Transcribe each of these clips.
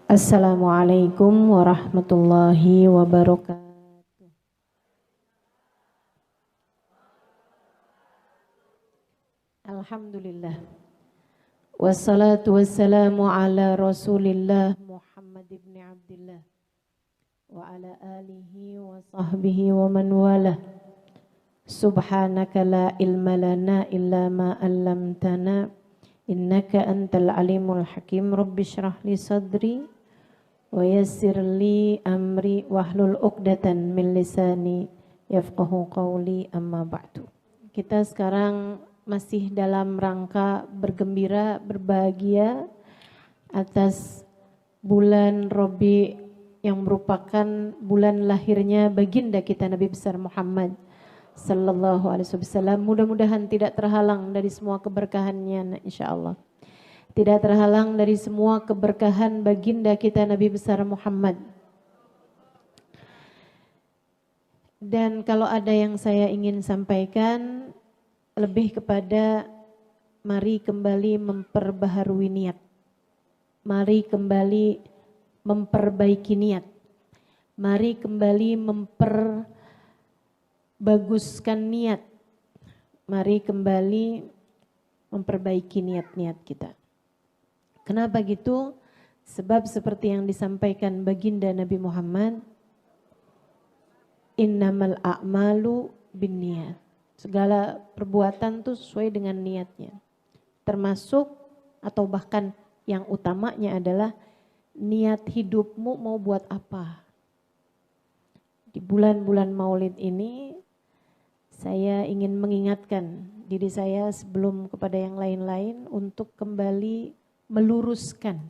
Assalamualaikum warahmatullahi wabarakatuh. Alhamdulillah. Wassalatu wassalamu ala Rasulillah Muhammad ibn Abdullah wa ala alihi wa sahbihi wa man walah. Subhanaka la ilma lana illa ma 'allamtana innaka antal alimul hakim. Rabbi shrah li sadri wa yassir li amri wahlul 'uqdatan min lisani yafqahu qawli, amma ba'du. Kita sekarang masih dalam rangka bergembira, berbahagia atas bulan Rabi yang merupakan bulan lahirnya baginda kita Nabi besar Muhammad sallallahu alaihi wasallam. Mudah-mudahan tidak terhalang dari semua keberkahannya, insyaallah. Tidak terhalang dari semua keberkahan baginda kita Nabi besar Muhammad. Dan kalau ada yang saya ingin sampaikan, lebih kepada mari kembali memperbaharui niat. Mari kembali memperbaiki niat. Mari kembali baguskan niat. Mari kembali memperbaiki niat-niat kita. Kenapa gitu? Sebab seperti yang disampaikan baginda Nabi Muhammad, innamal a'malu binniyat. Segala perbuatan itu sesuai dengan niatnya. Termasuk atau bahkan yang utamanya adalah niat hidupmu mau buat apa. Di bulan-bulan Maulid ini saya ingin mengingatkan diri saya sebelum kepada yang lain-lain untuk kembali meluruskan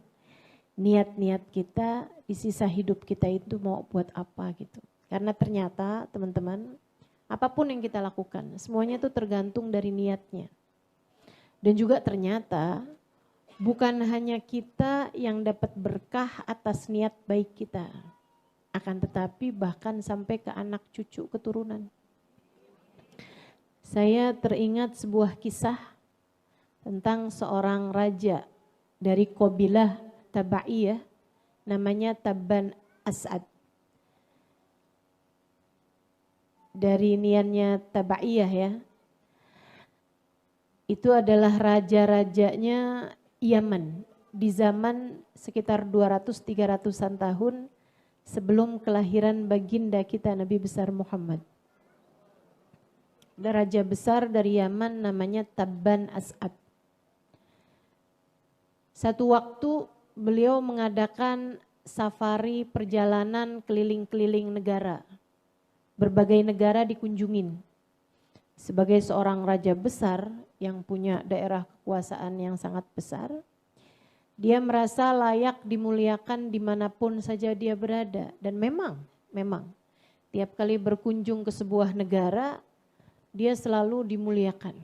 niat-niat kita di sisa hidup kita itu mau buat apa gitu. Karena ternyata teman-teman, apapun yang kita lakukan semuanya itu tergantung dari niatnya. Dan juga ternyata bukan hanya kita yang dapat berkah atas niat baik kita, akan tetapi bahkan sampai ke anak cucu keturunan. Saya teringat sebuah kisah tentang seorang raja dari kabilah Tabaiyah, namanya Tabban As'ad. Dari niannya Tabaiyah ya, itu adalah raja-rajanya Yaman di zaman sekitar 200-300an tahun sebelum kelahiran baginda kita Nabi besar Muhammad. Ada raja besar dari Yaman namanya Tabban As'ad. Satu waktu beliau mengadakan safari perjalanan keliling-keliling negara. Berbagai negara dikunjungin. Sebagai seorang raja besar yang punya daerah kekuasaan yang sangat besar, dia merasa layak dimuliakan dimanapun saja dia berada. Dan memang tiap kali berkunjung ke sebuah negara, dia selalu dimuliakan.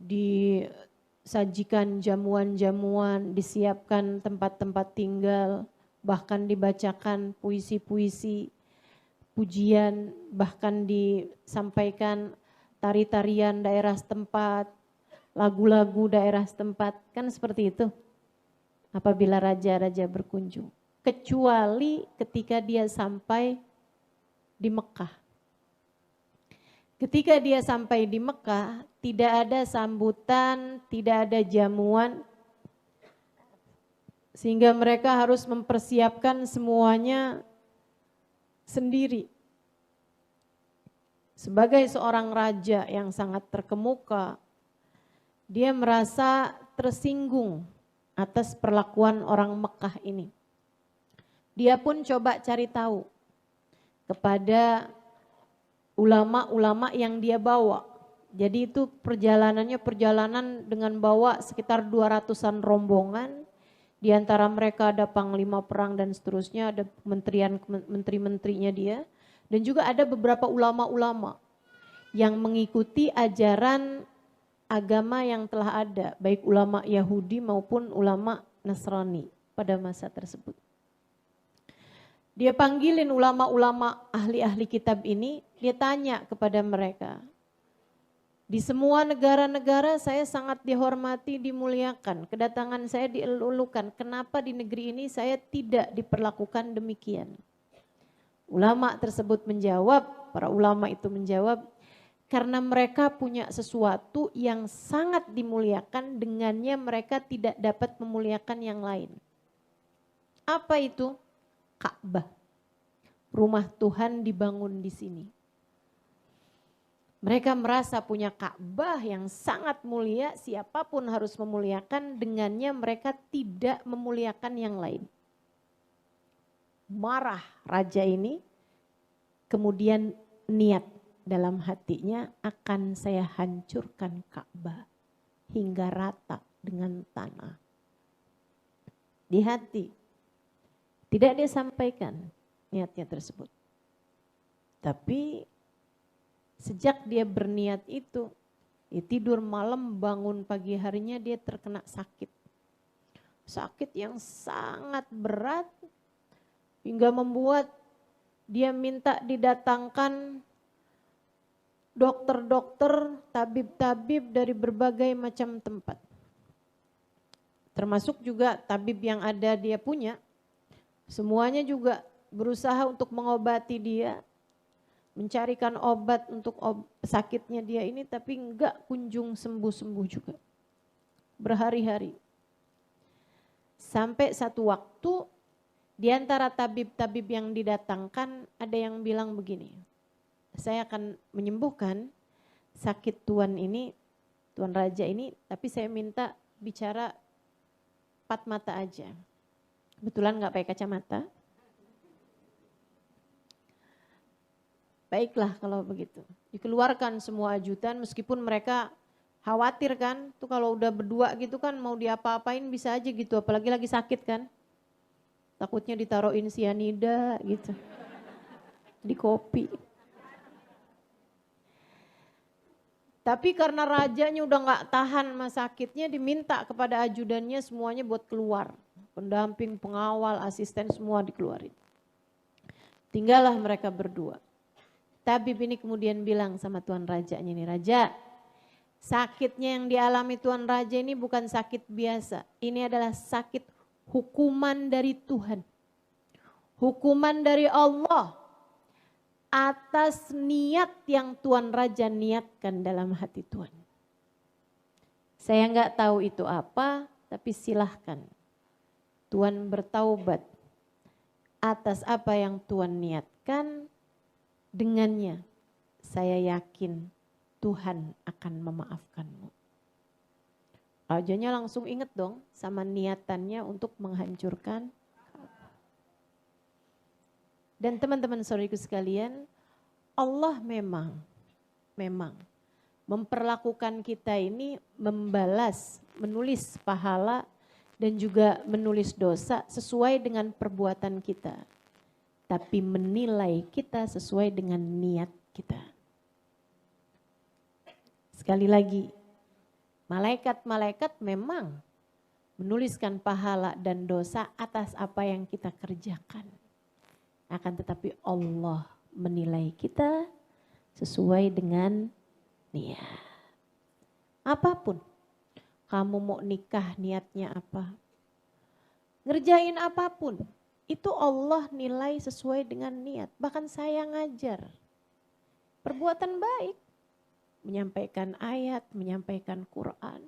Disajikan jamuan-jamuan, disiapkan tempat-tempat tinggal, bahkan dibacakan puisi-puisi, pujian, bahkan disampaikan tari-tarian daerah setempat, lagu-lagu daerah setempat, kan seperti itu apabila raja-raja berkunjung. Kecuali ketika dia sampai di Mekah. Ketika dia sampai di Mekah, tidak ada sambutan, tidak ada jamuan, sehingga mereka harus mempersiapkan semuanya sendiri. Sebagai seorang raja yang sangat terkemuka, dia merasa tersinggung atas perlakuan orang Mekah ini. Dia pun coba cari tahu kepada ulama-ulama yang dia bawa. Jadi itu perjalanan dengan bawa sekitar 200-an rombongan. Di antara mereka ada panglima perang dan seterusnya, ada menteri-menterinya dia. Dan juga ada beberapa ulama-ulama yang mengikuti ajaran agama yang telah ada, baik ulama Yahudi maupun ulama Nasrani pada masa tersebut. Dia panggilin ulama-ulama ahli-ahli kitab ini, dia tanya kepada mereka, Di semua negara-negara saya sangat dihormati, dimuliakan. Kedatangan saya dielulukan. Kenapa di negeri ini saya tidak diperlakukan demikian? Ulama tersebut menjawab, para ulama itu menjawab, karena mereka punya sesuatu yang sangat dimuliakan, dengannya mereka tidak dapat memuliakan yang lain. Apa itu? Ka'bah. Rumah Tuhan dibangun di sini. Mereka merasa punya Ka'bah yang sangat mulia, siapapun harus memuliakan, dengannya mereka tidak memuliakan yang lain. Marah raja ini, kemudian niat dalam hatinya, akan saya hancurkan Ka'bah hingga rata dengan tanah. Di hati, tidak dia sampaikan niatnya tersebut. Tapi sejak dia berniat itu, dia tidur malam, bangun pagi harinya dia terkena sakit. Sakit yang sangat berat hingga membuat dia minta didatangkan dokter-dokter, tabib-tabib dari berbagai macam tempat. Termasuk juga tabib yang ada dia punya, semuanya juga berusaha untuk mengobati dia, mencarikan obat untuk sakitnya dia ini, tapi enggak kunjung sembuh-sembuh juga. Berhari-hari. Sampai satu waktu, di antara tabib-tabib yang didatangkan, ada yang bilang begini, saya akan menyembuhkan sakit Tuan ini, Tuan Raja ini, tapi saya minta bicara 4 mata aja. Kebetulan enggak pakai kacamata. Baiklah kalau begitu. Dikeluarkan semua ajudan meskipun mereka khawatir kan. Tuh kalau udah berdua gitu kan mau diapa-apain bisa aja gitu. Apalagi lagi sakit kan. Takutnya ditaruhin sianida gitu. Di kopi. Tapi karena rajanya udah gak tahan sama sakitnya, diminta kepada ajudannya semuanya buat keluar. Pendamping, pengawal, asisten semua dikeluarin. Tinggallah mereka berdua. Tabib ini kemudian bilang sama Tuan Rajanya ini, Raja, sakitnya yang dialami Tuan Raja ini bukan sakit biasa. Ini adalah sakit hukuman dari Tuhan. Hukuman dari Allah atas niat yang Tuan Raja niatkan dalam hati Tuan. Saya enggak tahu itu apa, tapi silahkan Tuan bertaubat atas apa yang Tuan niatkan. Dengannya saya yakin Tuhan akan memaafkanmu. Rajanya langsung ingat dong sama niatannya untuk menghancurkan. Dan teman-teman saudariku sekalian, Allah memang memperlakukan kita ini membalas, menulis pahala dan juga menulis dosa sesuai dengan perbuatan kita. Tapi menilai kita sesuai dengan niat kita. Sekali lagi, malaikat-malaikat memang menuliskan pahala dan dosa atas apa yang kita kerjakan. Akan tetapi Allah menilai kita sesuai dengan niat. Apapun, kamu mau nikah niatnya apa? Ngerjain apapun. Itu Allah nilai sesuai dengan niat. Bahkan saya ngajar. Perbuatan baik. Menyampaikan ayat, menyampaikan Quran.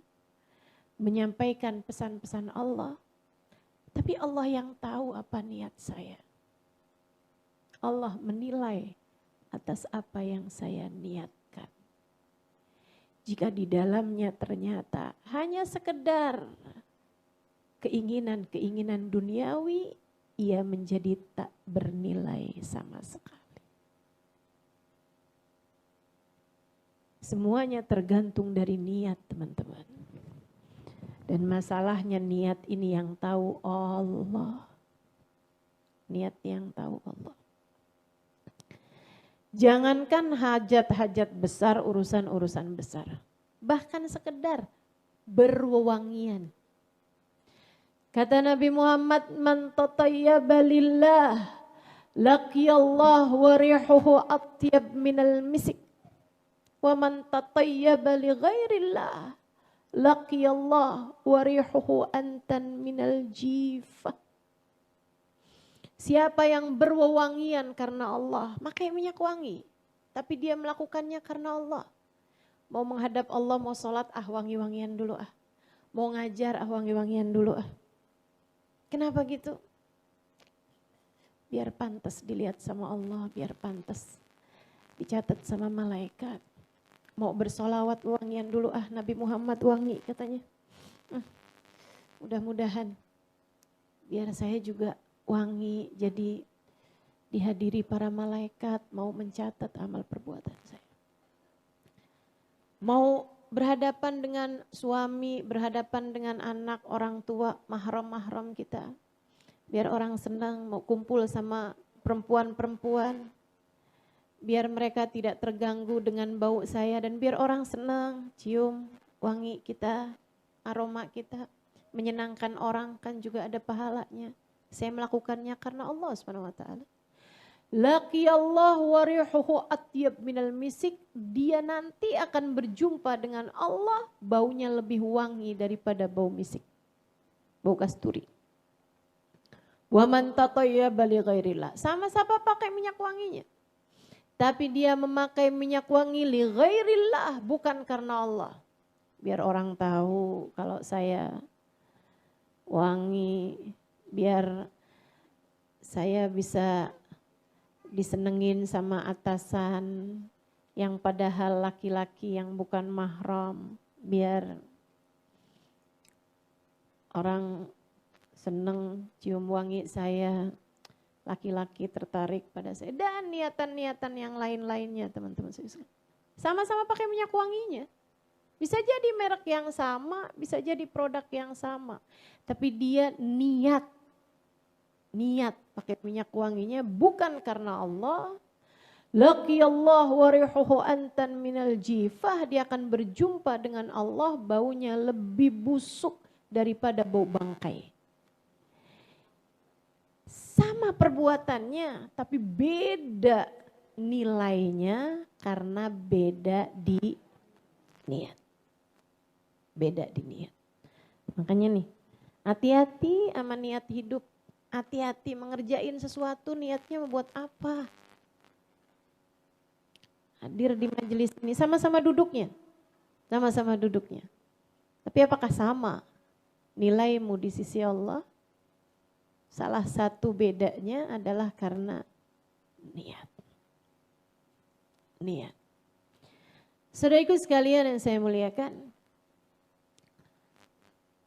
Menyampaikan pesan-pesan Allah. Tapi Allah yang tahu apa niat saya. Allah menilai atas apa yang saya niatkan. Jika di dalamnya ternyata hanya sekedar keinginan-keinginan duniawi, ia menjadi tak bernilai sama sekali. Semuanya tergantung dari niat, teman-teman. Dan masalahnya niat ini yang tahu Allah. Niat yang tahu Allah. Jangankan hajat-hajat besar, urusan-urusan besar. Bahkan sekedar berwewangian. Kata Nabi Muhammad, man tatayyaba lillah laqiyallah wa rihuhu atyab minal misik. Wa man tatayyaba li ghairillah laqiyallah wa rihuhu antan minal jifah. Siapa yang berwewangian karena Allah, pakai minyak wangi. Tapi dia melakukannya karena Allah. Mau menghadap Allah, mau sholat, wangi-wangian dulu . Mau ngajar, wangi-wangian dulu . Kenapa gitu? Biar pantas dilihat sama Allah, biar pantas dicatat sama malaikat. Mau bersolawat, wangian dulu . Nabi Muhammad wangi katanya. Mudah-mudahan biar saya juga wangi, jadi dihadiri para malaikat, mau mencatat amal perbuatan saya. Mau berhadapan dengan suami, berhadapan dengan anak, orang tua, mahram-mahram kita. Biar orang senang, mau kumpul sama perempuan-perempuan. Biar mereka tidak terganggu dengan bau saya, dan biar orang senang, cium wangi kita, aroma kita, menyenangkan orang, kan juga ada pahalanya. Saya melakukannya karena Allah SWT. Laqiyallahu wa rihuhu atyab minal misik. Dia nanti akan berjumpa dengan Allah, baunya lebih wangi daripada bau misik, bau kasturi. Wa man tatayyaba li ghairillah. Sama-sama pakai minyak wanginya. Tapi dia memakai minyak wangi li ghairillah, bukan karena Allah. Biar orang tahu kalau saya wangi, biar saya bisa disenengin sama atasan yang padahal laki-laki yang bukan mahram, biar orang seneng cium wangi saya, laki-laki tertarik pada saya, dan niatan-niatan yang lain-lainnya teman-teman. Sama-sama pakai minyak wanginya. Bisa jadi merek yang sama, bisa jadi produk yang sama, tapi dia niat pakai minyak wanginya bukan karena Allah. Laqiyallahu wa rihuhu antan minal jifah. Dia akan berjumpa dengan Allah, baunya lebih busuk daripada bau bangkai. Sama perbuatannya, tapi beda nilainya karena beda di niat. Beda di niat. Makanya nih, hati-hati sama niat hidup. Hati-hati mengerjain sesuatu, niatnya membuat apa? Hadir di majelis ini sama-sama duduknya. Sama-sama duduknya. Tapi apakah sama nilaimu di sisi Allah? Salah satu bedanya adalah karena niat. Niat. Saudaraku sekalian yang saya muliakan,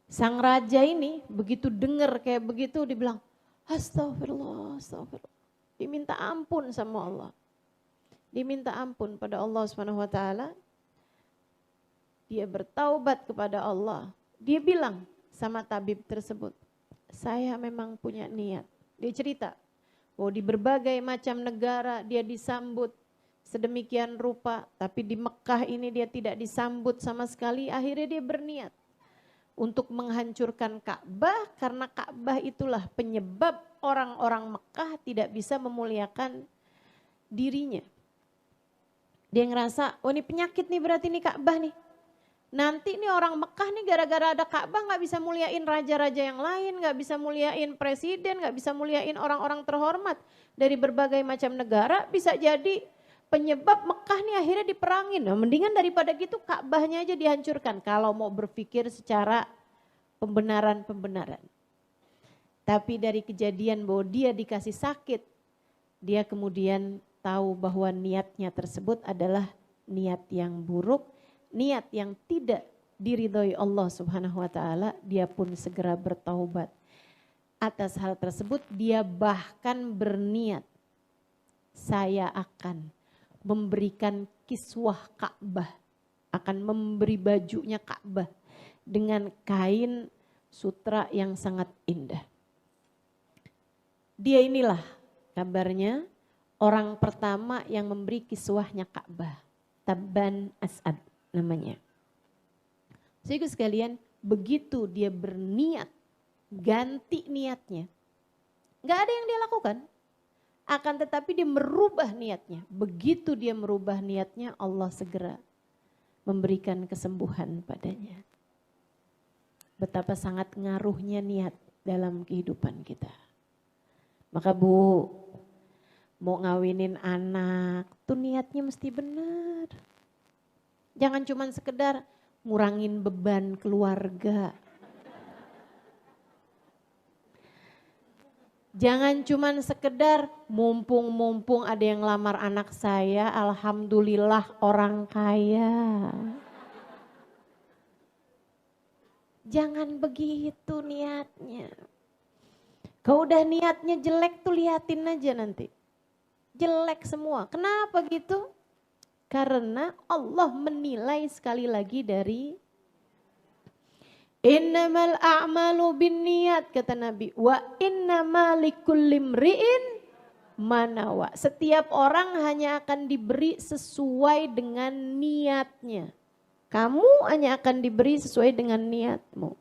sang raja ini begitu dengar kayak begitu, dibilang astagfirullah, astagfirullah. Diminta ampun sama Allah. Diminta ampun pada Allah SWT. Dia bertaubat kepada Allah. Dia bilang sama tabib tersebut, saya memang punya niat. Dia cerita bahwa di berbagai macam negara dia disambut sedemikian rupa, tapi di Mekah ini dia tidak disambut sama sekali. Akhirnya dia berniat untuk menghancurkan Ka'bah, karena Ka'bah itulah penyebab orang-orang Mekah tidak bisa memuliakan dirinya. Dia ngerasa, oh ini penyakit nih, berarti ini Ka'bah nih. Nanti nih orang Mekah nih gara-gara ada Ka'bah gak bisa muliain raja-raja yang lain, gak bisa muliain presiden, gak bisa muliain orang-orang terhormat dari berbagai macam negara. Bisa jadi penyebab Mekah nih akhirnya diperangin. Nah, mendingan daripada gitu Ka'bahnya aja dihancurkan kalau mau berpikir secara pembenaran-pembenaran. Tapi dari kejadian bahwa dia dikasih sakit, dia kemudian tahu bahwa niatnya tersebut adalah niat yang buruk, niat yang tidak diridhoi Allah Subhanahu wa taala. Dia pun segera bertaubat. Atas hal tersebut dia bahkan berniat, saya akan memberikan kiswah Ka'bah, akan memberi bajunya Ka'bah dengan kain sutra yang sangat indah. Dia inilah kabarnya orang pertama yang memberi kiswahnya Ka'bah, Tabban As'ad namanya. Saudara sekalian, begitu dia berniat, ganti niatnya, gak ada yang dia lakukan. Akan tetapi dia merubah niatnya. Begitu dia merubah niatnya, Allah segera memberikan kesembuhan padanya. Betapa sangat ngaruhnya niat dalam kehidupan kita. Maka Bu, mau ngawinin anak, tuh niatnya mesti benar. Jangan cuma sekedar ngurangin beban keluarga. Jangan cuman sekedar mumpung ada yang lamar anak saya, alhamdulillah orang kaya. Jangan begitu niatnya. Kalau udah niatnya jelek tuh liatin aja nanti. Jelek semua. Kenapa gitu? Karena Allah menilai sekali lagi dari innamal a'malu binniyat kata Nabi, wa innamal likulli imri'in ma nawa. Setiap orang hanya akan diberi sesuai dengan niatnya. Kamu hanya akan diberi sesuai dengan niatmu.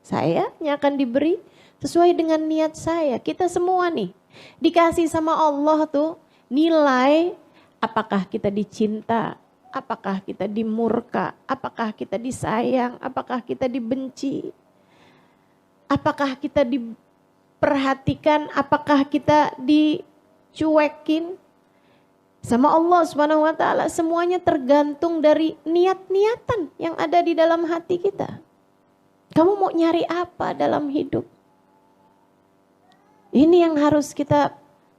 Saya hanya akan diberi sesuai dengan niat saya. Kita semua nih dikasih sama Allah tuh nilai apakah kita dicinta, apakah kita dimurka, apakah kita disayang, apakah kita dibenci, apakah kita diperhatikan, apakah kita dicuekin sama Allah Subhanahu wa taala. Semuanya tergantung dari niat-niatan yang ada di dalam hati kita. Kamu mau nyari apa dalam hidup? Ini yang harus kita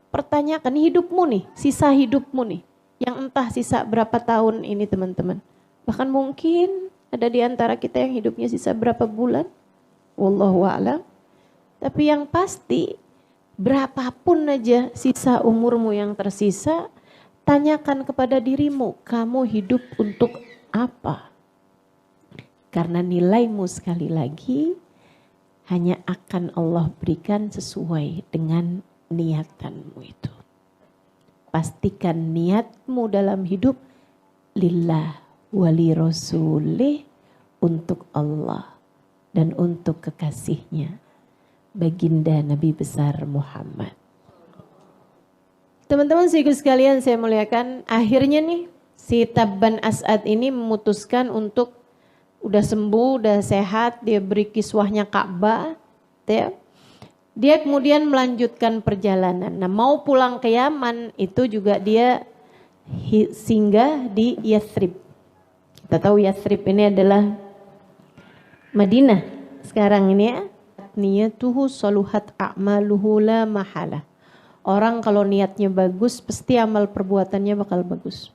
pertanyakan, hidupmu nih, sisa hidupmu nih. Yang entah sisa berapa tahun ini teman-teman. Bahkan mungkin ada di antara kita yang hidupnya sisa berapa bulan. Wallahu a'lam. Tapi yang pasti berapapun aja sisa umurmu yang tersisa, tanyakan kepada dirimu, kamu hidup untuk apa? Karena nilaimu sekali lagi hanya akan Allah berikan sesuai dengan niatanmu itu. Pastikan niatmu dalam hidup lillah wali rasulih, untuk Allah dan untuk kekasihnya baginda Nabi besar Muhammad. Teman-teman sekalian saya muliakan, akhirnya nih si Tabban As'ad ini memutuskan untuk udah sembuh, udah sehat, dia beri kiswahnya Ka'bah, ya. Dia kemudian melanjutkan perjalanan. Nah, mau pulang ke Yaman itu juga dia singgah di Yathrib. Kita tahu Yathrib ini adalah Madinah sekarang ini ya. Niyatuhu saluhat a'maluhu la mahala. Orang kalau niatnya bagus pasti amal perbuatannya bakal bagus.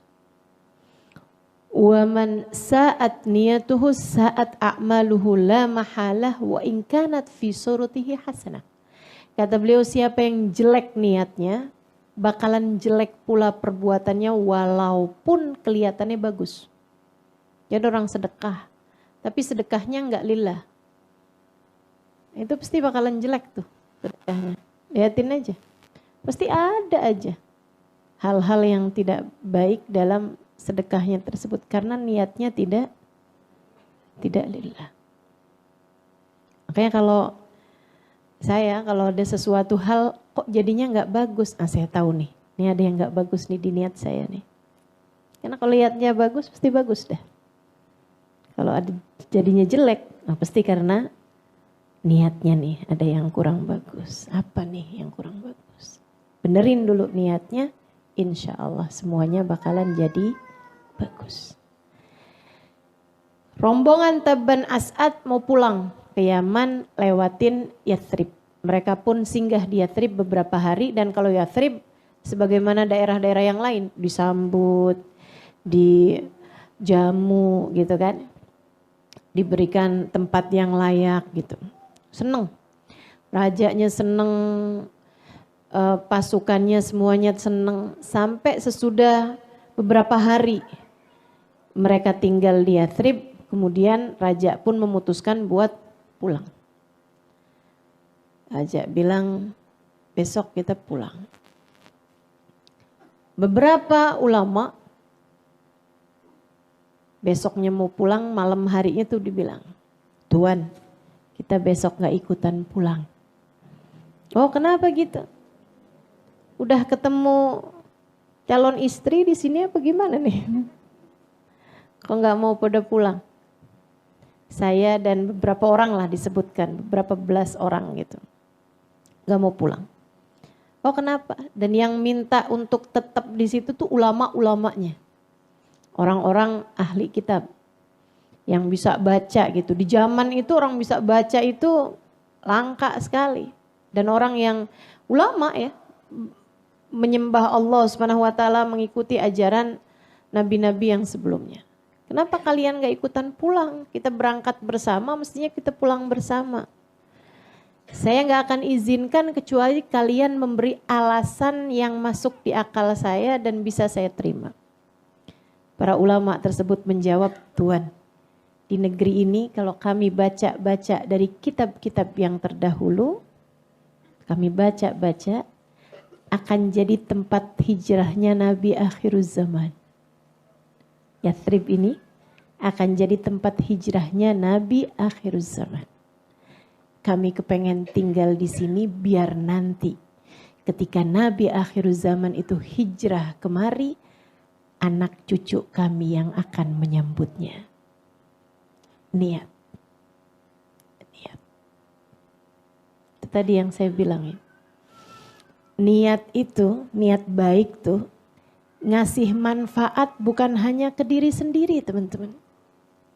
Wa man sa'at niyatuhu sa'at a'maluhu la mahalah wa in kanat fi suratihi hasanah. Kata beliau, siapa yang jelek niatnya, bakalan jelek pula perbuatannya walaupun kelihatannya bagus. Jadi orang sedekah, tapi sedekahnya enggak lillah. Itu pasti bakalan jelek tuh sedekahnya. Lihatin aja. Pasti ada aja hal-hal yang tidak baik dalam sedekahnya tersebut. Karena niatnya tidak lillah. Makanya kalau ada sesuatu hal kok jadinya nggak bagus, saya tahu nih, ini ada yang nggak bagus nih di niat saya nih. Karena kalau niatnya bagus pasti bagus dah. Kalau ada jadinya jelek, pasti karena niatnya nih ada yang kurang bagus. Apa nih yang kurang bagus? Benerin dulu niatnya, insya Allah semuanya bakalan jadi bagus. Rombongan Tabban As'ad mau pulang ke Yaman lewatin Yathrib. Mereka pun singgah di Yathrib beberapa hari, dan kalau Yathrib sebagaimana daerah-daerah yang lain disambut, dijamu gitu kan. Diberikan tempat yang layak gitu. Seneng. Rajanya seneng, pasukannya semuanya seneng. Sampai sesudah beberapa hari mereka tinggal di Yathrib, kemudian raja pun memutuskan buat pulang. Raja bilang besok kita pulang. Beberapa ulama besoknya mau pulang, malam harinya tuh dibilang, Tuan kita besok gak ikutan pulang. Oh kenapa gitu? Udah ketemu calon istri di sini apa gimana nih? Kok nggak mau pada pulang? Saya dan beberapa orang lah disebutkan, beberapa belas orang gitu. Nggak mau pulang. Oh kenapa? Dan yang minta untuk tetap di situ tuh ulama-ulamanya. Orang-orang ahli kitab. Yang bisa baca gitu. Di zaman itu orang bisa baca itu langka sekali. Dan orang yang ulama ya, menyembah Allah Subhanahu wa taala, mengikuti ajaran nabi-nabi yang sebelumnya. Kenapa kalian gak ikutan pulang? Kita berangkat bersama, mestinya kita pulang bersama. Saya gak akan izinkan kecuali kalian memberi alasan yang masuk di akal saya dan bisa saya terima. Para ulama tersebut menjawab, Tuan, di negeri ini kalau kami baca-baca dari kitab-kitab yang terdahulu, kami baca-baca, akan jadi tempat hijrahnya Nabi akhiruz zaman. Yathrib ini akan jadi tempat hijrahnya Nabi akhiruz zaman. Kami kepengen tinggal di sini biar nanti ketika Nabi akhiruz zaman itu hijrah kemari, anak cucu kami yang akan menyambutnya. Niat. Itu tadi yang saya bilang ya. Niat itu, niat baik tuh ngasih manfaat bukan hanya ke diri sendiri teman-teman.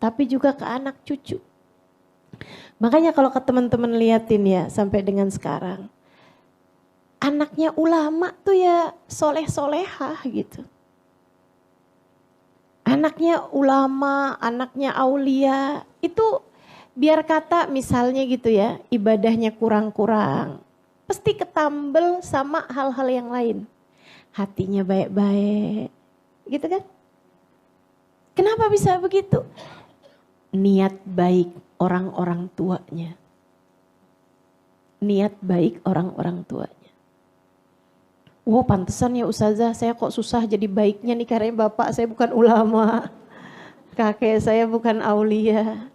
Tapi juga ke anak cucu. Makanya kalau ke teman-teman liatin ya sampai dengan sekarang. Anaknya ulama tuh ya soleh-solehah gitu. Anaknya ulama, anaknya aulia itu biar kata misalnya gitu ya ibadahnya kurang-kurang. Pasti ketambel sama hal-hal yang lain. Hatinya baik-baik. Gitu kan? Kenapa bisa begitu? Niat baik orang-orang tuanya. Niat baik orang-orang tuanya. Wow, pantesan ya Ustazah, saya kok susah jadi baiknya nih karena bapak saya bukan ulama. Kakek saya bukan aulia.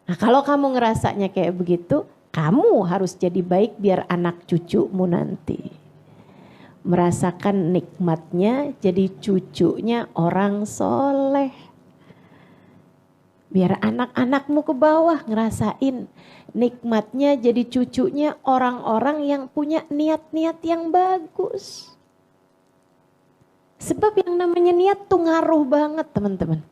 Nah, kalau kamu ngerasanya kayak begitu, kamu harus jadi baik biar anak cucumu nanti merasakan nikmatnya jadi cucunya orang soleh. Biar anak-anakmu ke bawah ngerasain nikmatnya jadi cucunya orang-orang yang punya niat-niat yang bagus. Sebab yang namanya niat tuh ngaruh banget teman-teman.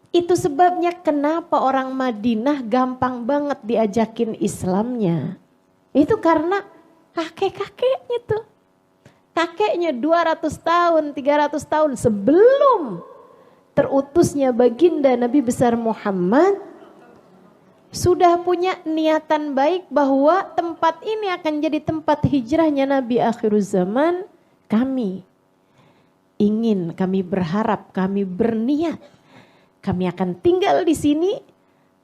Itu sebabnya kenapa orang Madinah gampang banget diajakin Islamnya. Itu karena kakek-kakeknya tuh. Kakeknya 200 tahun, 300 tahun sebelum terutusnya baginda Nabi besar Muhammad. Sudah punya niatan baik bahwa tempat ini akan jadi tempat hijrahnya Nabi akhiruz zaman. Kami ingin, kami berharap, kami berniat. Kami akan tinggal di sini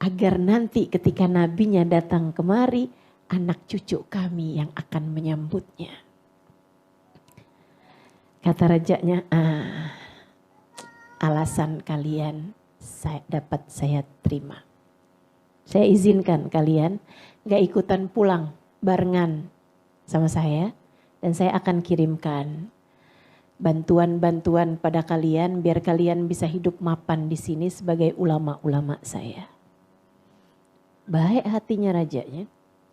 agar nanti ketika nabinya datang kemari, anak cucu kami yang akan menyambutnya. Kata rajanya, alasan kalian dapat saya terima. Saya izinkan kalian gak ikutan pulang barengan sama saya dan saya akan kirimkan bantuan-bantuan pada kalian biar kalian bisa hidup mapan di sini sebagai ulama-ulama saya. Baik hatinya rajanya.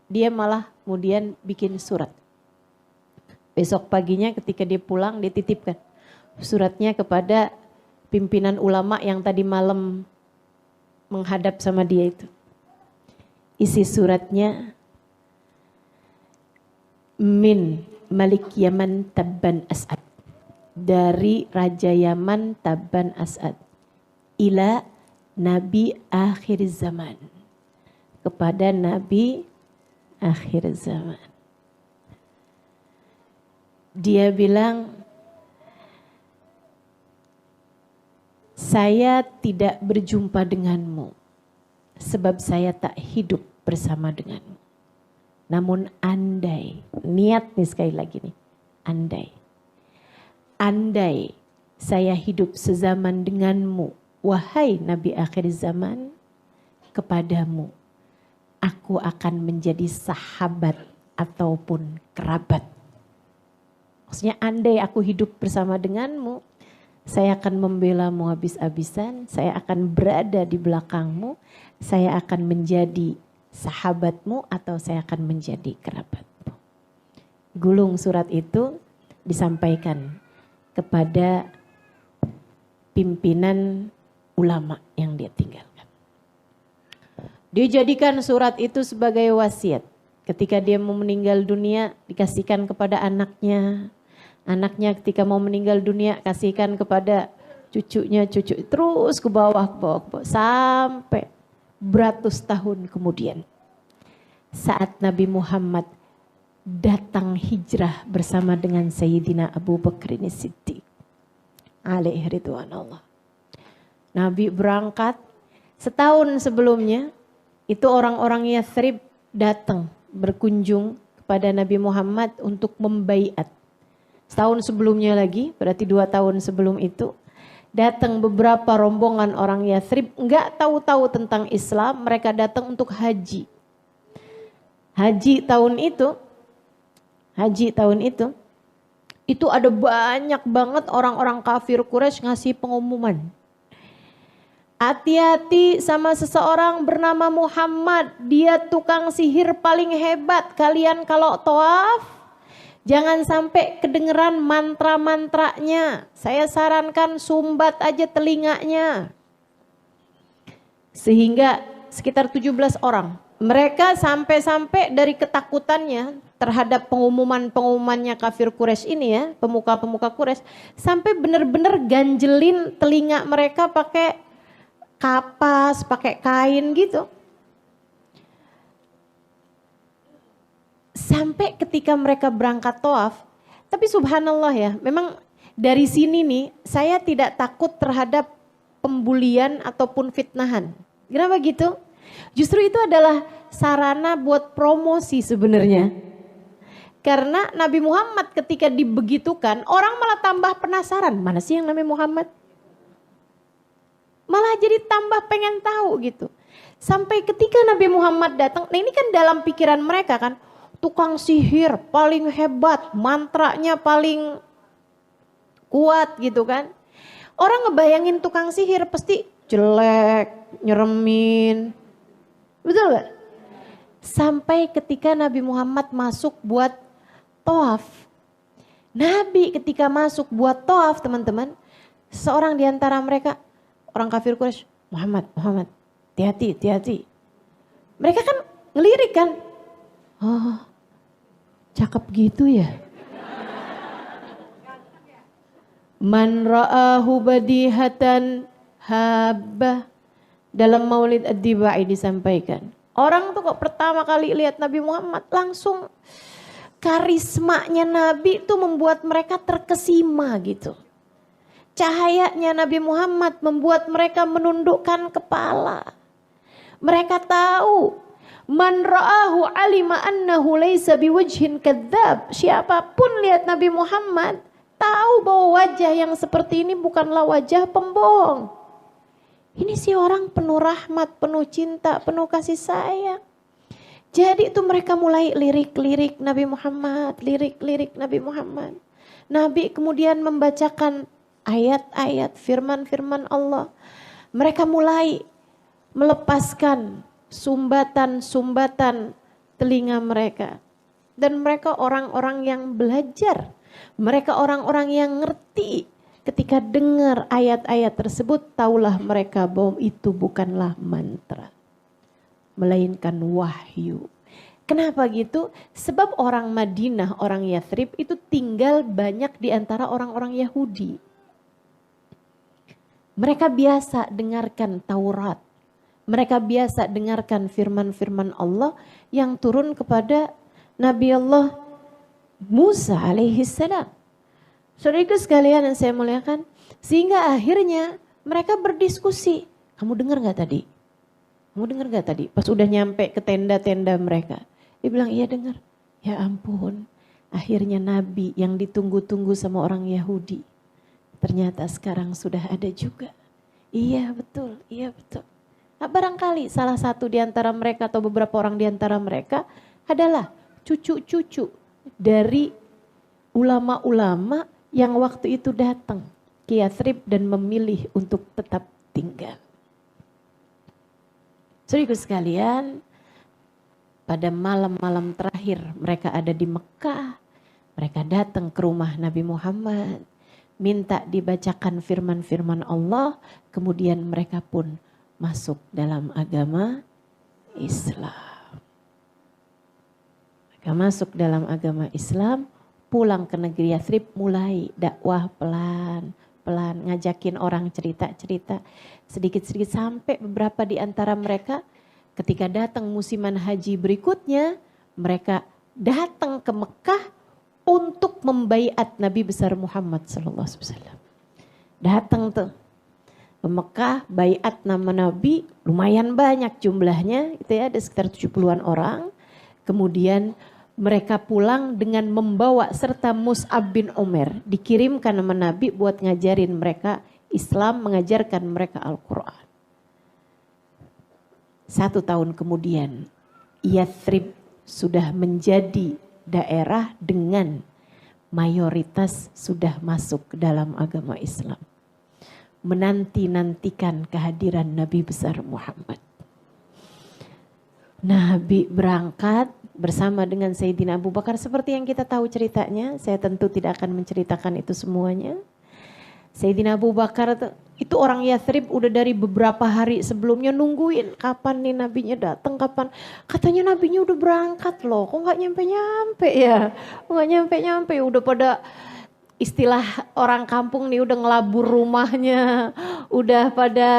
Dia malah kemudian bikin surat. Besok paginya ketika dia pulang dia titipkan suratnya kepada pimpinan ulama yang tadi malam menghadap sama dia itu. Isi suratnya, min Malik Yaman Tabban As'ad. Dari Raja Yaman Tabban As'ad ila Nabi akhir zaman, kepada Nabi akhir zaman. Dia bilang, saya tidak berjumpa denganmu sebab saya tak hidup bersama denganmu. Namun andai, niat nih sekali lagi nih, andai saya hidup sezaman denganmu, wahai Nabi akhir zaman, kepadamu aku akan menjadi sahabat ataupun kerabat. Maksudnya andai aku hidup bersama denganmu, saya akan membelamu habis-habisan, saya akan berada di belakangmu, saya akan menjadi sahabatmu atau saya akan menjadi kerabatmu. Gulung surat itu disampaikan kepada pimpinan ulama yang dia tinggalkan. Dia jadikan surat itu sebagai wasiat. Ketika dia mau meninggal dunia, dikasihkan kepada anaknya. Anaknya ketika mau meninggal dunia, kasihkan kepada cucunya, terus ke bawah. Sampai beratus tahun kemudian. Saat Nabi Muhammad datang hijrah bersama dengan Sayyidina Abu Bakr Siddiq. Alaihi ridwanullah. Nabi berangkat setahun sebelumnya. Itu orang-orang Yathrib datang berkunjung kepada Nabi Muhammad untuk membaiat. Setahun sebelumnya lagi, berarti 2 tahun sebelum itu, datang beberapa rombongan orang Yathrib, enggak tahu-tahu tentang Islam, mereka datang untuk haji. Haji tahun itu ada banyak banget orang-orang kafir Quraisy ngasih pengumuman. Hati-hati sama seseorang bernama Muhammad, dia tukang sihir paling hebat. Kalian kalau tawaf, jangan sampai kedengeran mantra-mantranya. Saya sarankan sumbat aja telinganya. Sehingga sekitar 17 orang. Mereka sampai-sampai dari ketakutannya terhadap pengumumannya kafir Quraisy ini ya, pemuka-pemuka Quraisy, sampai benar-benar ganjelin telinga mereka pakai kapas, pakai kain gitu. Sampai ketika mereka berangkat tawaf, tapi subhanallah ya, memang dari sini nih saya tidak takut terhadap pembulian ataupun fitnahan. Kenapa gitu? Justru itu adalah sarana buat promosi sebenarnya. Karena Nabi Muhammad ketika dibegitukan, orang malah tambah penasaran, mana sih yang namanya Muhammad? Malah jadi tambah pengen tahu gitu. Sampai ketika Nabi Muhammad datang, nah ini kan dalam pikiran mereka kan, tukang sihir paling hebat, mantranya paling kuat gitu kan. Orang ngebayangin tukang sihir pasti jelek, nyeremin. Betul gak? Sampai ketika Nabi Muhammad masuk buat tawaf. Nabi ketika masuk buat tawaf teman-teman, seorang di antara mereka, orang kafir Quraisy, Muhammad, hati-hati. Mereka kan ngelirik kan. Oh, cakep gitu ya. Man ra'ahu badihatan habah. Dalam Maulid Ad-Dibai disampaikan. Orang tuh kok pertama kali lihat Nabi Muhammad langsung karismanya Nabi itu membuat mereka terkesima gitu. Cahayanya Nabi Muhammad membuat mereka menundukkan kepala. Mereka tahu man ra'ahu alima annahu laysa biwajhin kadzab. Siapapun lihat Nabi Muhammad tahu bahwa wajah yang seperti ini bukanlah wajah pembohong. Ini si orang penuh rahmat, penuh cinta, penuh kasih sayang. Jadi itu mereka mulai lirik-lirik Nabi Muhammad, lirik-lirik Nabi Muhammad. Nabi kemudian membacakan ayat-ayat firman-firman Allah. Mereka mulai melepaskan sumbatan-sumbatan telinga mereka. Dan mereka orang-orang yang belajar. Mereka orang-orang yang ngerti. Ketika dengar ayat-ayat tersebut, taulah mereka bahwa itu bukanlah mantra. Melainkan wahyu. Kenapa gitu? Sebab orang Madinah, orang Yathrib itu tinggal banyak di antara orang-orang Yahudi. Mereka biasa dengarkan Taurat. Mereka biasa dengarkan firman-firman Allah yang turun kepada Nabi Allah Musa alaihissalam. Saudara sekalian yang saya muliakan, sehingga akhirnya mereka berdiskusi. Kamu dengar gak tadi? Kamu dengar gak tadi? Pas udah nyampe ke tenda-tenda mereka. Dia bilang iya dengar. Ya ampun, akhirnya Nabi yang ditunggu-tunggu sama orang Yahudi. Ternyata sekarang sudah ada juga. Iya betul. Nah, barangkali salah satu di antara mereka atau beberapa orang di antara mereka adalah cucu-cucu dari ulama-ulama yang waktu itu datang ke Yathrib dan memilih untuk tetap tinggal. Saudaraku sekalian, pada malam-malam terakhir mereka ada di Mekah, mereka datang ke rumah Nabi Muhammad, minta dibacakan firman-firman Allah, kemudian mereka pun masuk dalam agama Islam. Mereka masuk dalam agama Islam, pulang ke negeri Yathrib, mulai dakwah pelan-pelan, ngajakin orang cerita-cerita sedikit-sedikit, sampai beberapa di antara mereka ketika datang musiman haji berikutnya, mereka datang ke Mekah untuk membaiat Nabi besar Muhammad SAW. Datang tuh ke Mekah, baiat nama Nabi, lumayan banyak jumlahnya, itu ya, ada sekitar 70-an orang. Kemudian mereka pulang dengan membawa serta Mus'ab bin Umair, dikirimkan sama Nabi buat ngajarin mereka Islam, mengajarkan mereka Al-Quran. 1 tahun kemudian, Yathrib sudah menjadi daerah dengan mayoritas sudah masuk ke dalam agama Islam. Menanti-nantikan kehadiran Nabi besar Muhammad. Nabi berangkat bersama dengan Sayyidina Abu Bakar, seperti yang kita tahu ceritanya. Saya tentu tidak akan menceritakan itu semuanya. Sayyidina Abu Bakar itu orang Yathrib udah dari beberapa hari sebelumnya nungguin kapan nih nabinya datang, kapan. Katanya nabinya udah berangkat loh, kok gak nyampe-nyampe ya. Kok gak nyampe-nyampe, udah pada istilah orang kampung nih udah ngelabur rumahnya, udah pada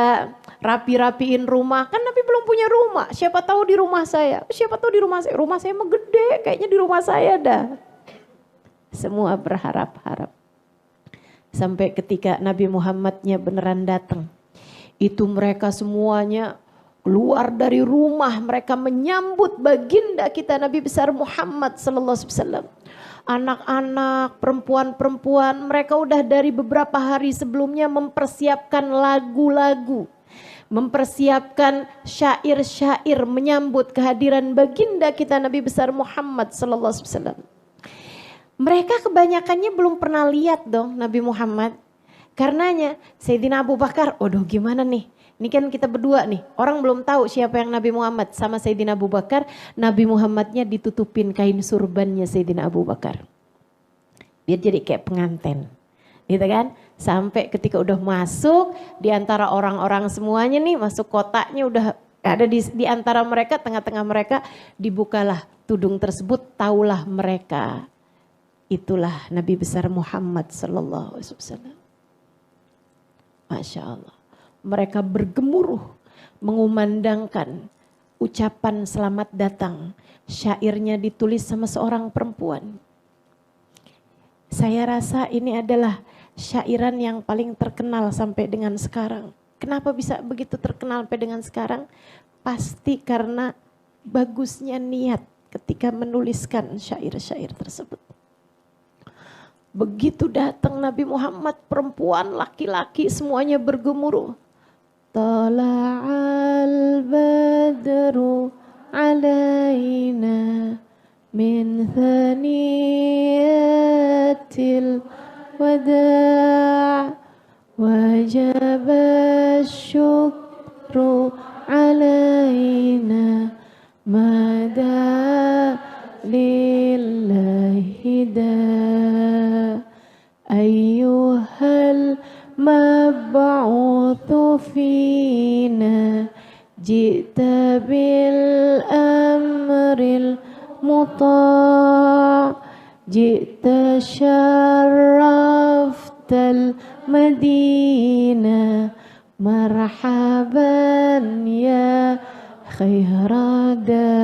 rapi-rapiin rumah. Kan Nabi belum punya rumah, siapa tahu di rumah saya, rumah saya mah gede, kayaknya di rumah saya dah. Semua berharap-harap. Sampai ketika Nabi Muhammadnya beneran datang, itu mereka semuanya keluar dari rumah, mereka menyambut baginda kita Nabi besar Muhammad sallallahu alaihi wasallam. Anak-anak, perempuan-perempuan, mereka udah dari beberapa hari sebelumnya mempersiapkan lagu-lagu, mempersiapkan syair-syair menyambut kehadiran baginda kita Nabi besar Muhammad sallallahu alaihi wasallam. Mereka kebanyakannya belum pernah lihat dong Nabi Muhammad. Karenanya Sayyidina Abu Bakar, waduh gimana nih? Ini kan kita berdua nih, orang belum tahu siapa yang Nabi Muhammad. Sama Sayyidina Abu Bakar, Nabi Muhammadnya ditutupin kain surbannya Sayyidina Abu Bakar. Biar jadi kayak pengantin, gitu kan? Sampai ketika udah masuk, di antara orang-orang semuanya nih, masuk kotaknya udah ada di antara mereka, tengah-tengah mereka, dibukalah tudung tersebut, taulah mereka. Itulah Nabi besar Muhammad sallallahu alaihi wasallam. Masya Allah. Mereka bergemuruh mengumandangkan ucapan selamat datang. Syairnya ditulis sama seorang perempuan. Saya rasa ini adalah syairan yang paling terkenal sampai dengan sekarang. Kenapa bisa begitu terkenal sampai dengan sekarang? Pasti karena bagusnya niat ketika menuliskan syair-syair tersebut. Begitu datang Nabi Muhammad, perempuan, laki-laki semuanya bergemuruh. Tala'al badru alaina min thaniyatil wada' wajaba syukru alaina mada lillahi da ayyuhal mab'uthu fina ji'ta bil amril muta' ji'ta syarraftal madina marhaban ya khairada.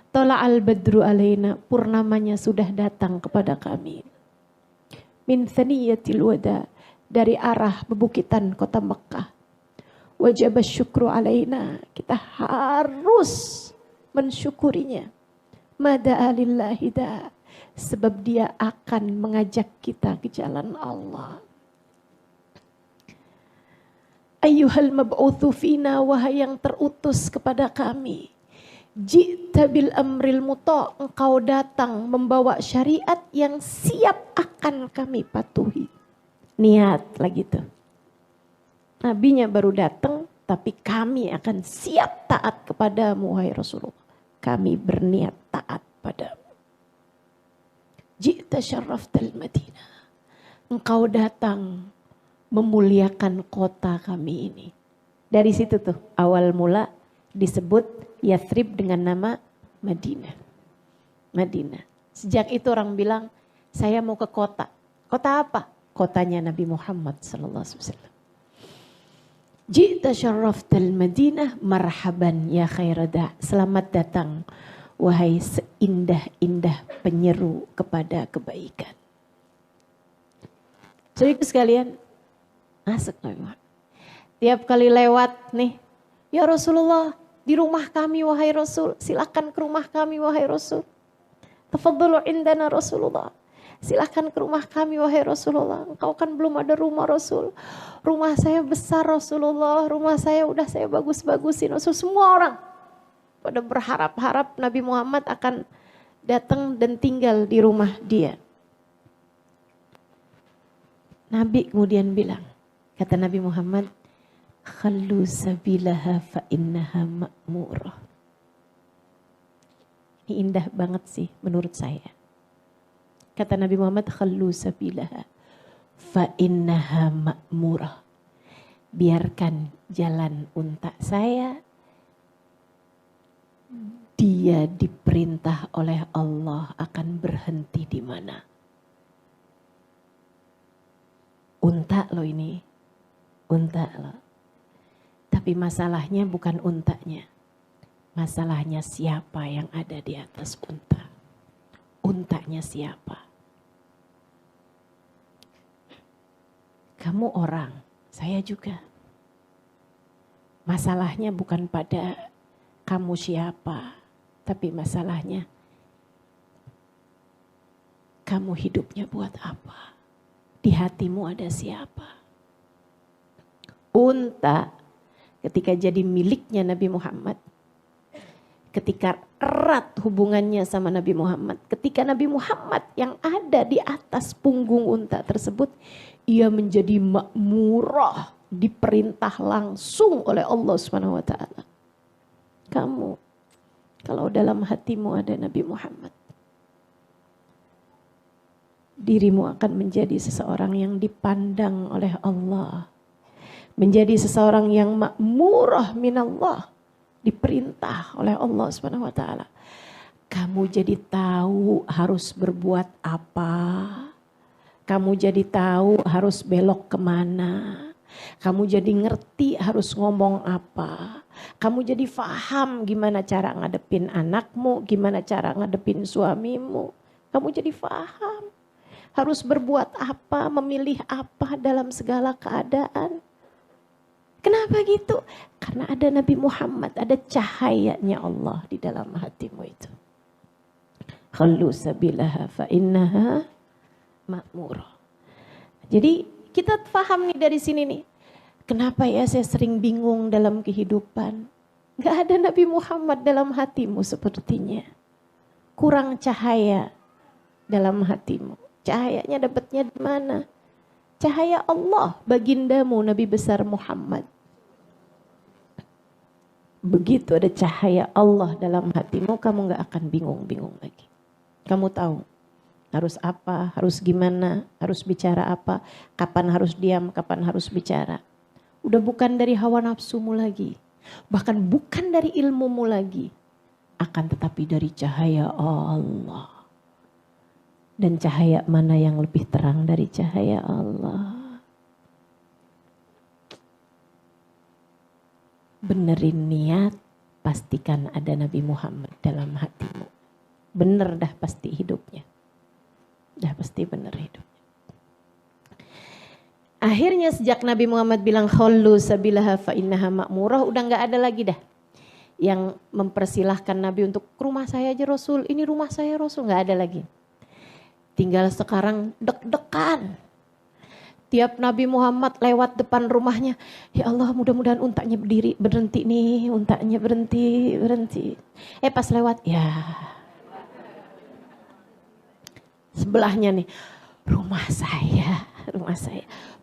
Tala'al badru alaina, purnamanya sudah datang kepada kami. Min thaniyatil wada, dari arah bebukitan kota Mekah. Wajib syukru alaina, kita harus mensyukurinya. Mada alillahi da, sebab dia akan mengajak kita ke jalan Allah. Ayyuhal mab'uthu fina, wahai yang terutus kepada kami. Ji'ta bil amril muta, engkau datang membawa syariat yang siap akan kami patuhi. Niat lagi tuh. Nabinya baru datang, tapi kami akan siap taat kepadamu, wahai Rasulullah. Kami berniat taat padamu. Ji'ta syarraftal Madinah. Engkau datang memuliakan kota kami ini. Dari situ tuh awal mula disebut Yathrib dengan nama Madinah. Madinah. Sejak itu orang bilang, saya mau ke kota. Kota apa? Kotanya Nabi Muhammad sallallahu alaihi wasallam. Ji'ta syarraftal Madinah, marhaban ya khairada. Selamat datang wahai seindah-indah penyeru kepada kebaikan. Saudaraku sekalian, asik Nabi Muhammad. Tiap kali lewat nih, ya Rasulullah, di rumah kami wahai Rasul, silakan ke rumah kami wahai Rasul. Tafadhalu indana Rasulullah. Silakan ke rumah kami wahai Rasulullah. Engkau kan belum ada rumah Rasul. Rumah saya besar Rasulullah. Rumah saya udah saya bagus-bagusin Rasul. Semua orang pada berharap-harap Nabi Muhammad akan datang dan tinggal di rumah dia. Nabi kemudian bilang, kata Nabi Muhammad, khallu sabilaha fa innaha ma'murah. Ini indah banget sih menurut saya. Kata Nabi Muhammad, khallu sabilaha fa innaha ma'murah. Biarkan jalan unta saya, dia diperintah oleh Allah akan berhenti di mana. Unta loh ini, unta loh. Tapi masalahnya bukan untanya. Masalahnya siapa yang ada di atas unta. Untanya siapa. Kamu orang, saya juga. Masalahnya bukan pada kamu siapa. Tapi masalahnya kamu hidupnya buat apa. Di hatimu ada siapa. Unta ketika jadi miliknya Nabi Muhammad, ketika erat hubungannya sama Nabi Muhammad, ketika Nabi Muhammad yang ada di atas punggung unta tersebut, ia menjadi makmurah, diperintah langsung oleh Allah Subhanahu wa taala. Kamu kalau dalam hatimu ada Nabi Muhammad, dirimu akan menjadi seseorang yang dipandang oleh Allah. Menjadi seseorang yang makmurah minallah. Diperintah oleh Allah Subhanahu wa taala. Kamu jadi tahu harus berbuat apa. Kamu jadi tahu harus belok kemana. Kamu jadi ngerti harus ngomong apa. Kamu jadi paham gimana cara ngadepin anakmu, gimana cara ngadepin suamimu. Kamu jadi paham harus berbuat apa, memilih apa dalam segala keadaan. Kenapa gitu? Karena ada Nabi Muhammad, ada cahayanya Allah di dalam hatimu itu. Khallu sabilaha fa innaha ma'murah. Jadi kita paham nih dari sini nih. Kenapa ya saya sering bingung dalam kehidupan? Gak ada Nabi Muhammad dalam hatimu sepertinya. Kurang cahaya dalam hatimu. Cahayanya dapatnya di mana? Cahaya Allah, bagindamu Nabi besar Muhammad. Begitu ada cahaya Allah dalam hatimu, kamu gak akan bingung-bingung lagi. Kamu tahu harus apa, harus gimana, harus bicara apa, kapan harus diam, kapan harus bicara. Udah bukan dari hawa nafsumu lagi, bahkan bukan dari ilmumu lagi, akan tetapi dari cahaya Allah. Dan cahaya mana yang lebih terang dari cahaya Allah? Benerin niat, pastikan ada Nabi Muhammad dalam hatimu. Bener dah pasti hidupnya. Dah pasti bener hidupnya. Akhirnya sejak Nabi Muhammad bilang khallu sabilaha fa innaha ma'murah, udah gak ada lagi dah yang mempersilahkan Nabi untuk ke rumah saya aja Rasul, ini rumah saya Rasul, gak ada lagi. Tinggal sekarang deg-degan. Tiap Nabi Muhammad lewat depan rumahnya, ya Allah mudah-mudahan untanya berhenti nih, untanya berhenti. Pas lewat, ya sebelahnya nih, rumah saya,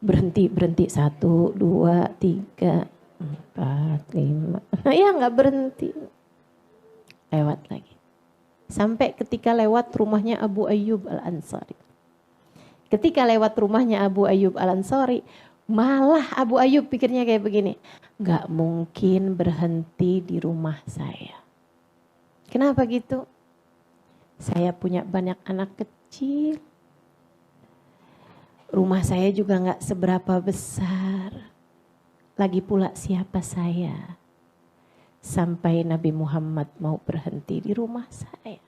berhenti, 1, 2, 3, 4, 5, ya nggak berhenti, lewat lagi. Sampai ketika lewat rumahnya Abu Ayyub Al-Ansari. Ketika lewat rumahnya Abu Ayyub Al-Ansari, malah Abu Ayyub pikirnya kayak begini, gak mungkin berhenti di rumah saya. Kenapa gitu? Saya punya banyak anak kecil. Rumah saya juga gak seberapa besar. Lagi pula siapa saya? Sampai Nabi Muhammad mau berhenti di rumah saya.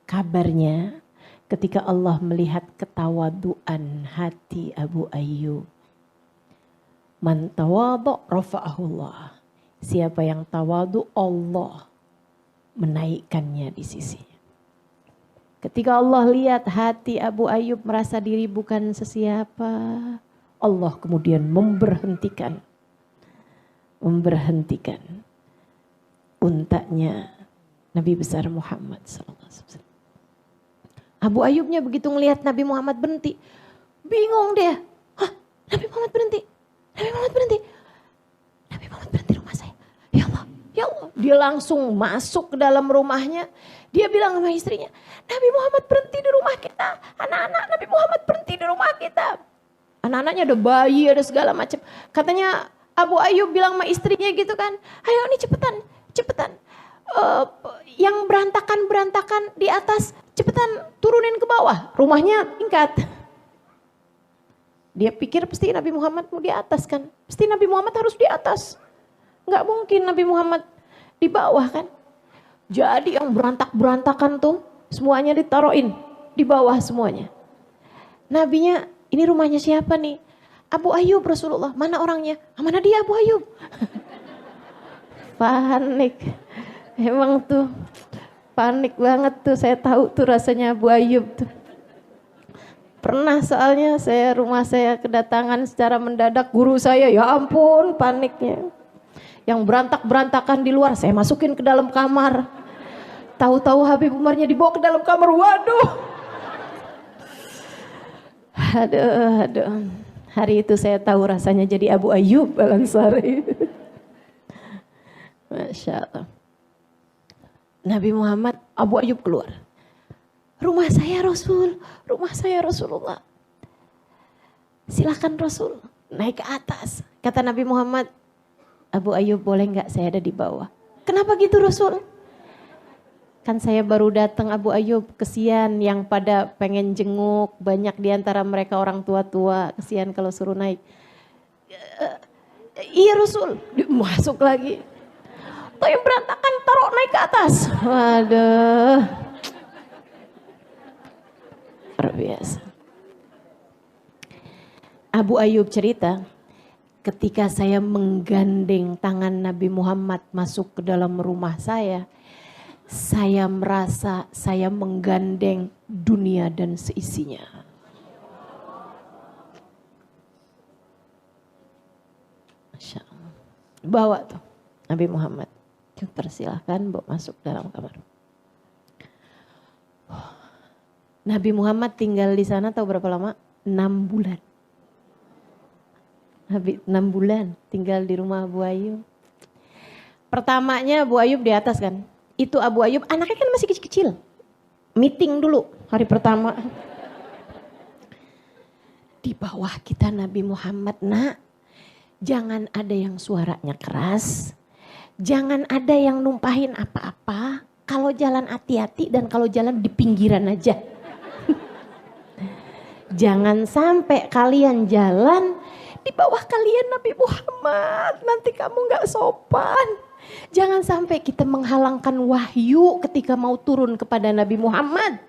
Kabarnya, ketika Allah melihat ketawaduan hati Abu Ayyub. Man tawadhu rafa'ahullah. Siapa yang tawadu, Allah menaikkannya di sisinya. Ketika Allah lihat hati Abu Ayyub merasa diri bukan sesiapa, Allah kemudian memberhentikan untanya Nabi besar Muhammad SAW. Abu Ayyubnya begitu ngelihat Nabi Muhammad berhenti, bingung dia. Hah, Nabi Muhammad berhenti rumah saya. Ya Allah. Dia langsung masuk ke dalam rumahnya. Dia bilang sama istrinya, Nabi Muhammad berhenti di rumah kita. Anak-anak, Nabi Muhammad berhenti di rumah kita. Anak-anaknya ada bayi, ada segala macam. Katanya Abu Ayyub bilang sama istrinya gitu kan, ayo nih cepetan. Yang berantakan di atas, cepetan turunin ke bawah. Rumahnya tingkat. Dia pikir pasti Nabi Muhammad mau di atas kan. Pasti Nabi Muhammad harus di atas. Enggak mungkin Nabi Muhammad di bawah kan. Jadi yang berantakan tuh semuanya ditaruhin di bawah semuanya. Nabinya, ini rumahnya siapa nih? Abu Ayyub Rasulullah. Mana orangnya? Mana dia Abu Ayyub? Panik. Emang tuh panik banget tuh, saya tahu tuh rasanya Abu Ayyub tuh. Pernah soalnya rumah saya kedatangan secara mendadak guru saya, ya ampun paniknya. Yang berantakan di luar saya masukin ke dalam kamar. Tahu-tahu Habib Umarnya dibawa ke dalam kamar, waduh. Aduh. Hari itu saya tahu rasanya jadi Abu Ayyub Al-Ansari. Masya Allah. Nabi Muhammad, Abu Ayyub keluar. Rumah saya Rasulullah. Silakan Rasul, naik ke atas. Kata Nabi Muhammad, Abu Ayyub boleh gak saya ada di bawah? Kenapa gitu Rasul? Kan saya baru datang Abu Ayyub, kesian yang pada pengen jenguk, banyak diantara mereka orang tua-tua, kesian kalau suruh naik. Iya Rasul, masuk lagi. Tuh yang berantakan taruh naik ke atas. Waduh. Luar biasa. Abu Ayyub cerita, ketika saya menggandeng tangan Nabi Muhammad masuk ke dalam rumah saya merasa saya menggandeng dunia dan seisinya. Masya Allah. Bawa tuh Nabi Muhammad. Persilahkan bawa masuk dalam kamar. Nabi Muhammad tinggal di sana tahu berapa lama? 6 bulan. Nabi 6 bulan tinggal di rumah Abu Ayyub. Pertamanya Abu Ayyub di atas kan. Itu Abu Ayyub anaknya kan masih kecil-kecil. Meeting dulu hari pertama. Di bawah kita Nabi Muhammad, nak. Jangan ada yang suaranya keras. Jangan ada yang numpahin apa-apa. Kalau jalan hati-hati dan kalau jalan di pinggiran aja. Jangan sampai kalian jalan di bawah kalian Nabi Muhammad. Nanti kamu gak sopan. Jangan sampai kita menghalangkan wahyu ketika mau turun kepada Nabi Muhammad.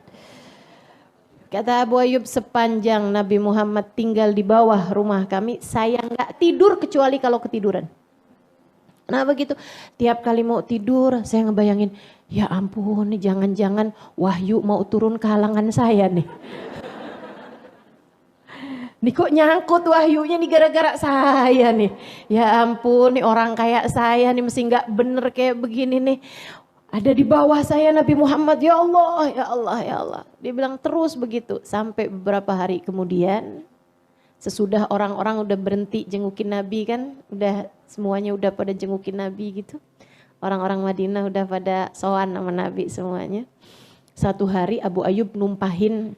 Kata Abu Ayyub, sepanjang Nabi Muhammad tinggal di bawah rumah kami, saya gak tidur kecuali kalau ketiduran. Nah begitu, tiap kali mau tidur saya ngebayangin, ya ampun jangan-jangan wahyu mau turun ke halangan saya nih. Nih kok nyangkut wahyunya nih gara-gara saya nih. Ya ampun nih orang kayak saya nih mesti gak bener kayak begini nih. Ada di bawah saya Nabi Muhammad, ya Allah, ya Allah, ya Allah. Dia bilang terus begitu sampai beberapa hari kemudian. Sesudah orang-orang udah berhenti jengukin Nabi kan. Udah semuanya udah pada jengukin Nabi gitu. Orang-orang Madinah udah pada sowan sama Nabi semuanya. Satu hari Abu Ayyub numpahin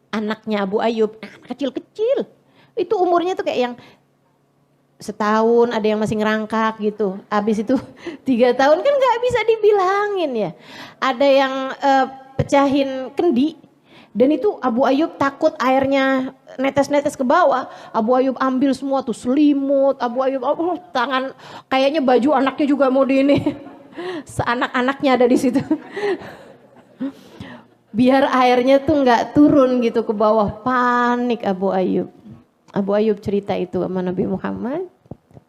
anaknya Abu Ayyub, anak kecil-kecil. Itu umurnya tuh kayak yang setahun, ada yang masih ngerangkak gitu. Habis itu 3 tahun kan gak bisa dibilangin ya. Ada yang pecahin kendi. Dan itu Abu Ayyub takut airnya netes-netes ke bawah. Abu Ayyub ambil semua tuh selimut. Abu Ayyub tangan kayaknya baju anaknya juga mau di ini. Seanak-anaknya ada di situ. Biar airnya tuh nggak turun gitu ke bawah. Panik Abu Ayyub. Abu Ayyub cerita itu sama Nabi Muhammad.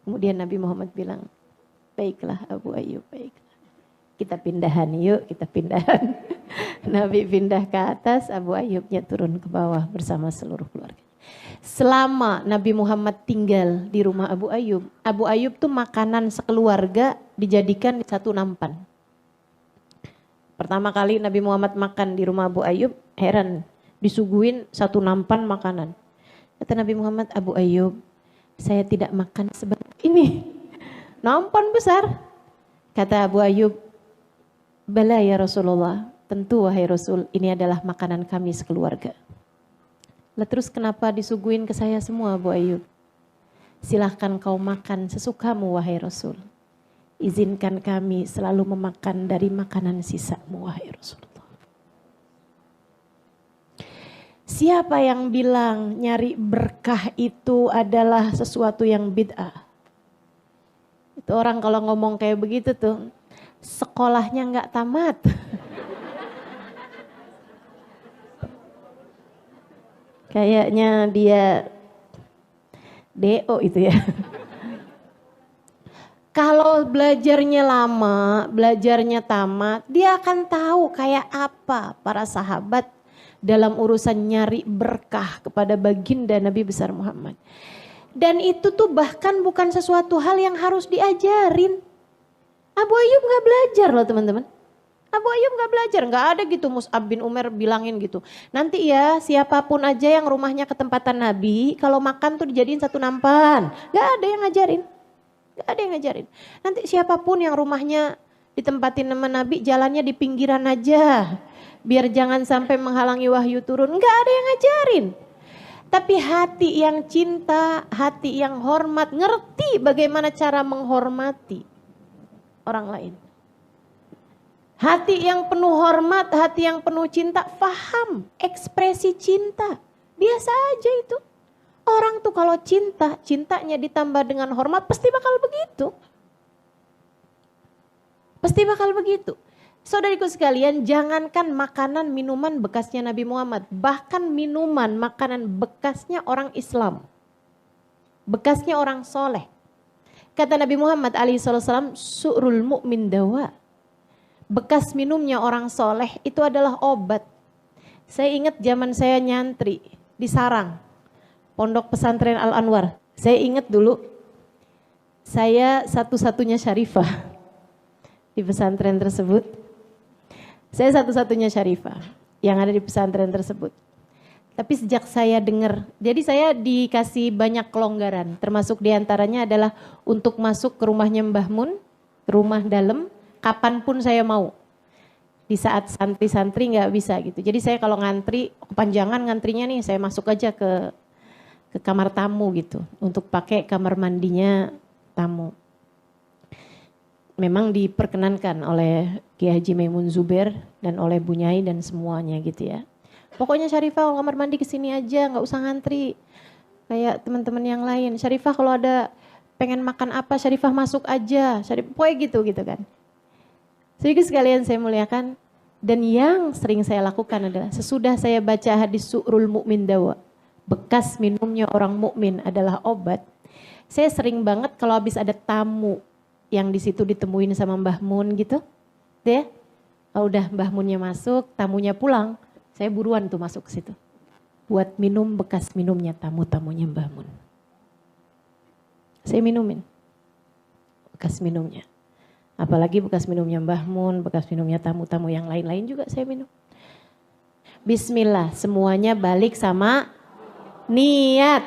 Kemudian Nabi Muhammad bilang, baiklah Abu Ayyub, baiklah. Kita pindahan yuk, kita pindahan. Nabi pindah ke atas, Abu Ayyubnya turun ke bawah bersama seluruh keluarga. Selama Nabi Muhammad tinggal di rumah Abu Ayyub tuh makanan sekeluarga dijadikan di satu nampan. Pertama kali Nabi Muhammad makan di rumah Abu Ayyub, heran, disuguhin satu nampan makanan. Kata Nabi Muhammad, Abu Ayyub, saya tidak makan sebanyak ini. Nampan besar. Kata Abu Ayyub, bala ya Rasulullah, tentu wahai Rasul, ini adalah makanan kami sekeluarga. Lah terus kenapa disuguhin ke saya semua Abu Ayyub? Silahkan kau makan sesukamu wahai Rasul. Izinkan kami selalu memakan dari makanan sisamu wahai Rasulullah. Siapa yang bilang nyari berkah itu adalah sesuatu yang bid'ah? Itu orang kalau ngomong kayak begitu tuh, sekolahnya nggak tamat. Kayaknya dia DO itu ya. Kalau belajarnya lama, belajarnya tamat, dia akan tahu kayak apa para sahabat dalam urusan nyari berkah kepada baginda Nabi besar Muhammad. Dan itu tuh bahkan bukan sesuatu hal yang harus diajarin. Abu Ayyub gak belajar loh teman-teman. Abu Ayyub gak belajar, gak ada gitu Mus'ab bin Umair bilangin gitu. Nanti ya siapapun aja yang rumahnya ketempatan Nabi, kalau makan tuh dijadiin satu nampan. Gak ada yang ngajarin. Gak ada yang ngajarin. Nanti siapapun yang rumahnya ditempatin sama Nabi, jalannya di pinggiran aja. Biar jangan sampai menghalangi wahyu turun. Gak ada yang ngajarin. Tapi hati yang cinta, hati yang hormat, ngerti bagaimana cara menghormati orang lain. Hati yang penuh hormat, hati yang penuh cinta, paham ekspresi cinta. Biasa aja itu. Orang tuh kalau cinta, cintanya ditambah dengan hormat pasti bakal begitu. Pasti bakal begitu. Saudariku sekalian, jangankan makanan minuman bekasnya Nabi Muhammad, bahkan minuman makanan bekasnya orang Islam. Bekasnya orang soleh. Kata Nabi Muhammad SAW, su'rul mu'min dawa. Bekas minumnya orang soleh itu adalah obat. Saya ingat zaman saya nyantri di Sarang. Pondok Pesantren Al-Anwar. Saya ingat dulu, saya satu-satunya syarifah di pesantren tersebut. Saya satu-satunya syarifah yang ada di pesantren tersebut. Tapi sejak saya dengar, jadi saya dikasih banyak kelonggaran. Termasuk diantaranya adalah untuk masuk ke rumahnya Mbah Mun, ke rumah dalam, kapanpun saya mau. Di saat santri-santri nggak bisa gitu. Jadi saya kalau ngantri, kepanjangan ngantrinya nih, saya masuk aja ke kamar tamu gitu, untuk pakai kamar mandinya tamu. Memang diperkenankan oleh Kiai Haji Maimun Zubair dan oleh Bu Nyai dan semuanya gitu ya. Pokoknya Syarifah kalau kamar mandi kesini aja, nggak usah ngantri kayak teman-teman yang lain. Syarifah kalau ada pengen makan apa, Syarifah masuk aja. Pokoknya gitu kan. Sedikit sekalian saya muliakan, dan yang sering saya lakukan adalah sesudah saya baca hadis su'rul mu'min dawa, bekas minumnya orang mukmin adalah obat. Saya sering banget kalau habis ada tamu yang di situ ditemuin sama Mbah Mun gitu, deh. Oh, udah Mbah Munnya masuk, tamunya pulang, saya buruan tuh masuk ke situ. buat minum bekas minumnya tamu-tamunya Mbah Mun. Saya minumin bekas minumnya. Apalagi bekas minumnya Mbah Mun, bekas minumnya tamu-tamu yang lain-lain juga saya minum. Bismillah, semuanya balik sama niat.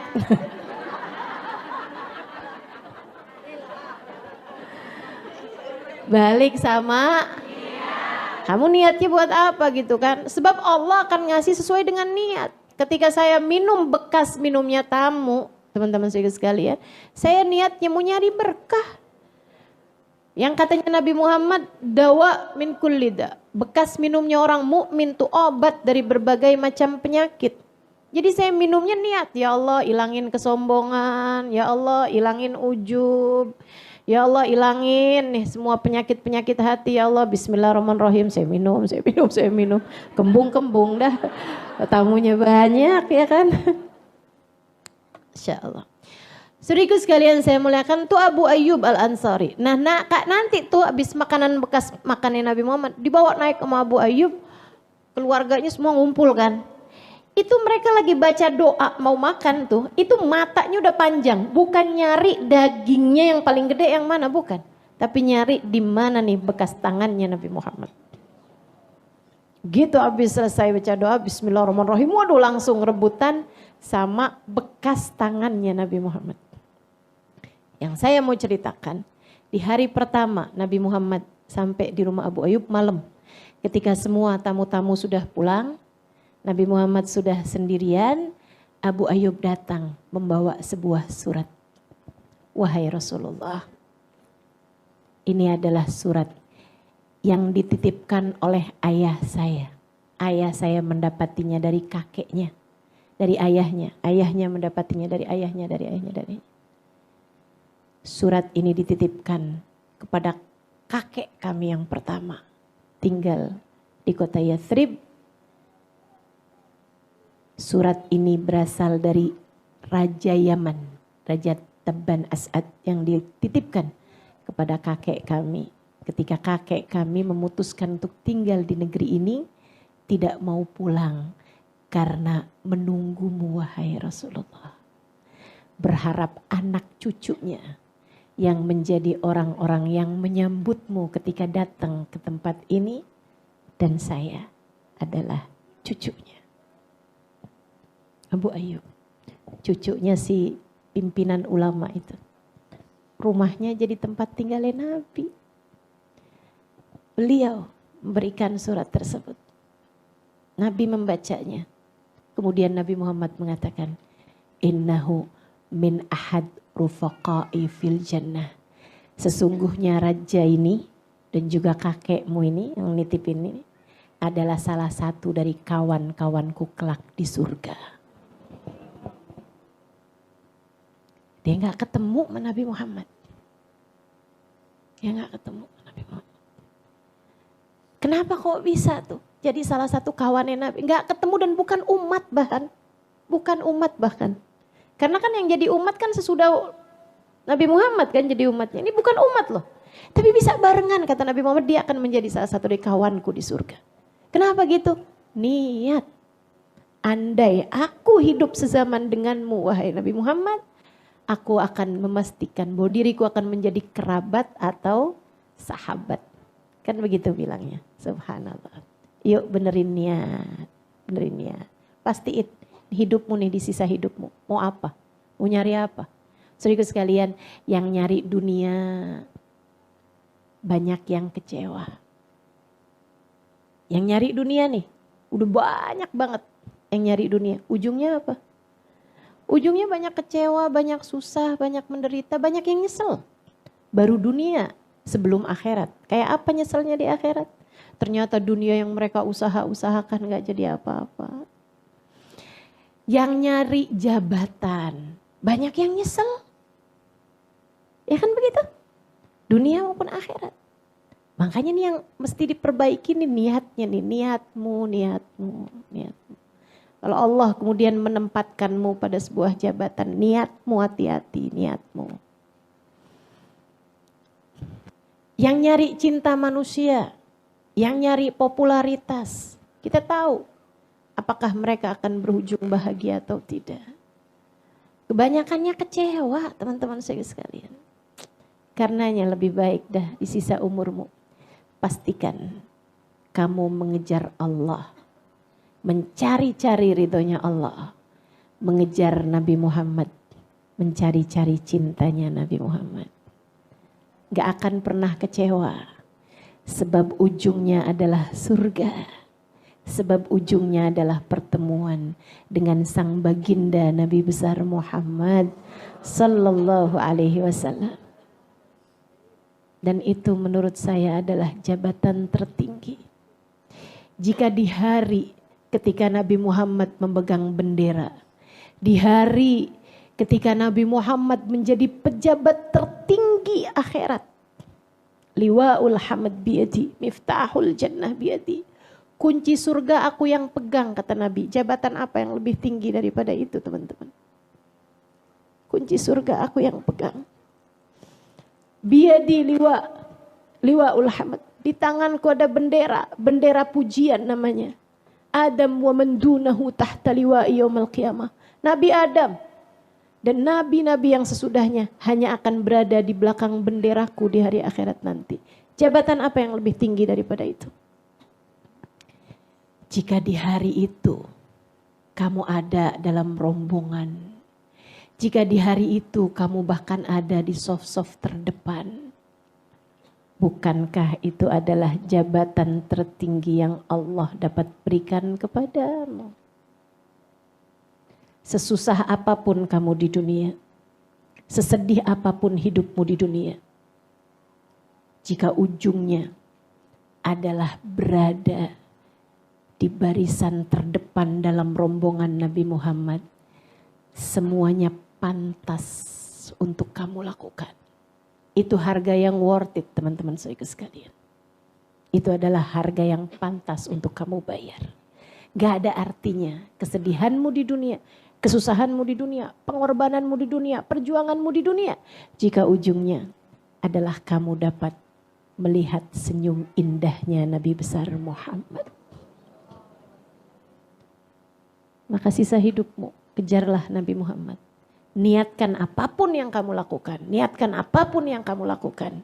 Balik sama kamu niatnya buat apa gitu kan? Sebab Allah akan ngasih sesuai dengan niat. Ketika saya minum bekas minumnya tamu, teman-teman sekalian, saya niatnya mau nyari berkah. Yang katanya Nabi Muhammad, dawa min kulli da. Bekas minumnya orang mukmin tuh obat dari berbagai macam penyakit. Jadi saya minumnya niat, ya Allah ilangin kesombongan, ya Allah ilangin ujub. Ya Allah ilangin nih semua penyakit-penyakit hati, ya Allah bismillahirrahmanirrahim. Saya minum. Kembung-kembung dah. Tamunya banyak ya kan. Insya Allah. Saudaraku sekalian saya muliakan, tuh Abu Ayyub Al-Ansari. Nah nanti tuh habis makanan bekas makannya Nabi Muhammad dibawa naik sama Abu Ayyub. Keluarganya semua ngumpul kan. Itu mereka lagi baca doa mau makan tuh, itu matanya udah panjang, bukan nyari dagingnya yang paling gede yang mana, bukan. Tapi nyari di mana nih bekas tangannya Nabi Muhammad. Gitu habis selesai baca doa, bismillahirrahmanirrahim, waduh langsung rebutan sama bekas tangannya Nabi Muhammad. Yang saya mau ceritakan, di hari pertama Nabi Muhammad sampai di rumah Abu Ayyub malam, ketika semua tamu-tamu sudah pulang, Nabi Muhammad sudah sendirian, Abu Ayyub datang membawa sebuah surat. Wahai Rasulullah, ini adalah surat yang dititipkan oleh ayah saya. Ayah saya mendapatinya dari kakeknya, dari ayahnya. Ayahnya mendapatinya dari ayahnya, dari ayahnya, dari ayahnya. Surat ini dititipkan kepada kakek kami yang pertama. Tinggal di kota Yathrib. Surat ini berasal dari Raja Yaman, Raja Tabban As'ad yang dititipkan kepada kakek kami. Ketika kakek kami memutuskan untuk tinggal di negeri ini, tidak mau pulang karena menunggumu wahai Rasulullah. Berharap anak cucunya yang menjadi orang-orang yang menyambutmu ketika datang ke tempat ini, dan saya adalah cucunya. Abu Ayyub, cucunya si pimpinan ulama itu. Rumahnya jadi tempat tinggalnya Nabi. Beliau memberikan surat tersebut. Nabi membacanya. Kemudian Nabi Muhammad mengatakan, innahu min ahad rufaqai fil jannah. Sesungguhnya raja ini dan juga kakekmu ini yang nitipin ini adalah salah satu dari kawan-kawanku kelak di surga. Dia gak ketemu sama Nabi Muhammad. Dia gak ketemu sama Nabi Muhammad. Kenapa kok bisa tuh? Jadi salah satu kawannya Nabi. Gak ketemu dan bukan umat bahkan. Bukan umat bahkan. Karena kan yang jadi umat kan sesudah Nabi Muhammad kan jadi umatnya. Ini bukan umat loh. Tapi bisa barengan kata Nabi Muhammad, dia akan menjadi salah satu dari kawanku di surga. Kenapa gitu? Niat. Andai aku hidup sezaman denganmu wahai Nabi Muhammad, aku akan memastikan bahwa diriku akan menjadi kerabat atau sahabat. Kan begitu bilangnya. Subhanallah. Yuk benerin niat. Benerin niat. Pastiin hidupmu nih di sisa hidupmu. Mau apa? Mau nyari apa? Saudaraku sekalian, yang nyari dunia banyak yang kecewa. Yang nyari dunia nih, udah banyak banget yang nyari dunia. Ujungnya apa? Ujungnya banyak kecewa, banyak susah, banyak menderita, banyak yang nyesel. Baru dunia sebelum akhirat. Kayak apa nyeselnya di akhirat? Ternyata dunia yang mereka usahakan gak jadi apa-apa. Yang nyari jabatan, banyak yang nyesel. Ya kan begitu? Dunia maupun akhirat. Makanya nih yang mesti diperbaiki nih niatnya nih, niatmu. Kalau Allah kemudian menempatkanmu pada sebuah jabatan, niatmu hati-hati, niatmu. Yang nyari cinta manusia, yang nyari popularitas. Kita tahu apakah mereka akan berujung bahagia atau tidak. Kebanyakannya kecewa teman-teman saya sekalian. Karenanya lebih baik dah di sisa umurmu, pastikan kamu mengejar Allah, mencari-cari ridhonya Allah, mengejar Nabi Muhammad, mencari-cari cintanya Nabi Muhammad. Gak akan pernah kecewa, sebab ujungnya adalah surga. Sebab ujungnya adalah pertemuan dengan sang baginda Nabi besar Muhammad sallallahu alaihi wasallam. Dan itu menurut saya adalah jabatan tertinggi. Jika di hari ketika Nabi Muhammad memegang bendera, di hari ketika Nabi Muhammad menjadi pejabat tertinggi akhirat, liwa'ul hamad biyadi, miftahul jannah biyadi, kunci surga aku yang pegang, kata Nabi. Jabatan apa yang lebih tinggi daripada itu teman-teman? Kunci surga aku yang pegang. Biyadi liwa'ul hamad. Di tanganku ada bendera, bendera pujian namanya. Adam wa man dunahu tahta liwa'i yaumil qiyamah. Nabi Adam dan nabi-nabi yang sesudahnya hanya akan berada di belakang benderaku di hari akhirat nanti. Jabatan apa yang lebih tinggi daripada itu? Jika di hari itu kamu ada dalam rombongan, jika di hari itu kamu bahkan ada di saf-saf terdepan, bukankah itu adalah jabatan tertinggi yang Allah dapat berikan kepadamu? Sesusah apapun kamu di dunia, sesedih apapun hidupmu di dunia, jika ujungnya adalah berada di barisan terdepan dalam rombongan Nabi Muhammad, semuanya pantas untuk kamu lakukan. Itu harga yang worth it teman-teman saya sekalian. Itu adalah harga yang pantas untuk kamu bayar. Gak ada artinya kesedihanmu di dunia, kesusahanmu di dunia, pengorbananmu di dunia, perjuanganmu di dunia, jika ujungnya adalah kamu dapat melihat senyum indahnya Nabi besar Muhammad. Maka sisa hidupmu kejarlah Nabi Muhammad. Niatkan apapun yang kamu lakukan, niatkan apapun yang kamu lakukan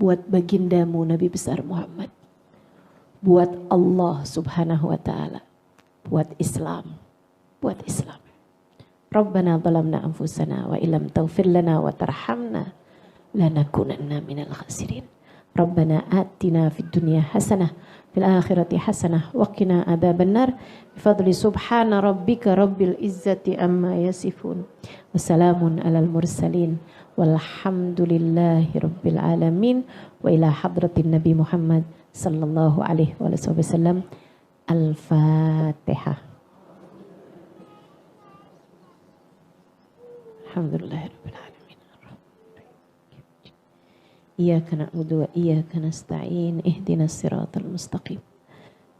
buat bagindamu Nabi besar Muhammad, buat Allah subhanahu wa ta'ala, buat Islam, buat Islam. Rabbana zalamna anfusana wa illam taghfir lana wa tarhamna lanakunanna minal khasirin. Rabbana atina fid dunya hasanah fil akhirati hasanah wa qina adzabannar bifadli subhana rabbika rabbil izzati amma yasifun. Wassalamun alal mursalin walhamdulillahi rabbil alamin. Wa ila hadratin Nabi Muhammad sallallahu alaihi wasallam. Al-Fatihah. Alhamdulillahirabbil alamin. Iyyaka na'budu wa iyyaka nasta'in. Ihdinas siratal mustaqim.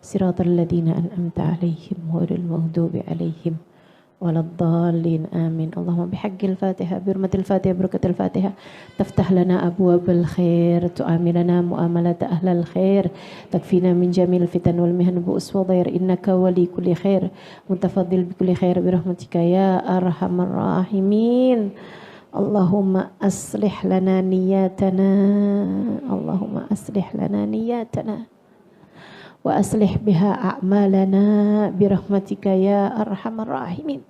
Siratal ladzina an'amta 'alaihim ghairil maghdubi 'alaihim waladdallin. Amin. Allahumma bihaqqil Fatihah, birmatil Fatihah, barakatil Fatihah, taftah lana abwabal khair, tu'amilana mu'amalata ahlal khair, takfina min jamil fitan wal mihan bu'us wa dhair, innaka wali kulli khair, mutafaddil bi kulli khair birahmatika ya arhamar rahimin. Allahumma aslih lana niyatana, Allahumma aslih lana niyatana wa aslih biha a'malana birahmatika ya arhamar rahimin.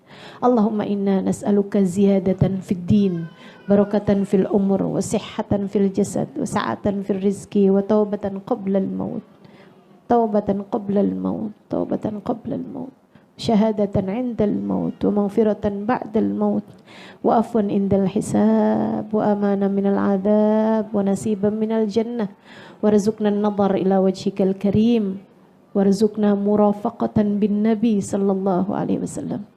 Allahumma inna nas'aluka ziyadatan fid din, barakatan fil umur, wa sihhatan fil jasad, wa sa'atan fil rizki, wa taubatan qabla al maut, taubatan qabla al maut, taubatan qabla al maut, syahadatan 'indal maut, wa maghfiratan ba'dal maut, wa afwan indal hisab, wa amana minal 'adzab, wa nasiban minal jannah, warzuqna an-nadhar ila wajhikal karim, warzuqna murafaqatan bin nabi sallallahu alaihi wasallam.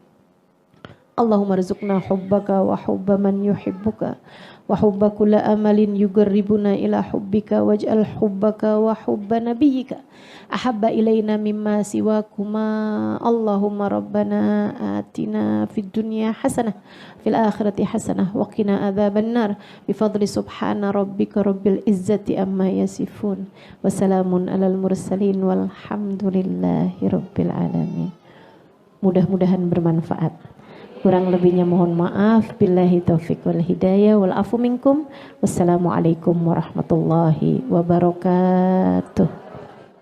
Allahumma rzuqna hubbaka wa hubba man yuhibbuka wa hubba kulli amalin yuqarribuna ila hubbika waj'al hubbaka wa hubba nabiyyika ahabba ilaina mimma siwakuma. Allahumma rabbana atina fid dunya hasanah fil akhirati hasanah wa qina adzabannar bifadli subhana rabbika rabbil izzati amma yasifun wa salamun alal mursalin walhamdulillahi rabbil alamin. Mudah-mudahan bermanfaat. Kurang lebihnya mohon maaf. Billahi taufiq wal hidayah wal afu minkum. Wassalamualaikum warahmatullahi wabarakatuh.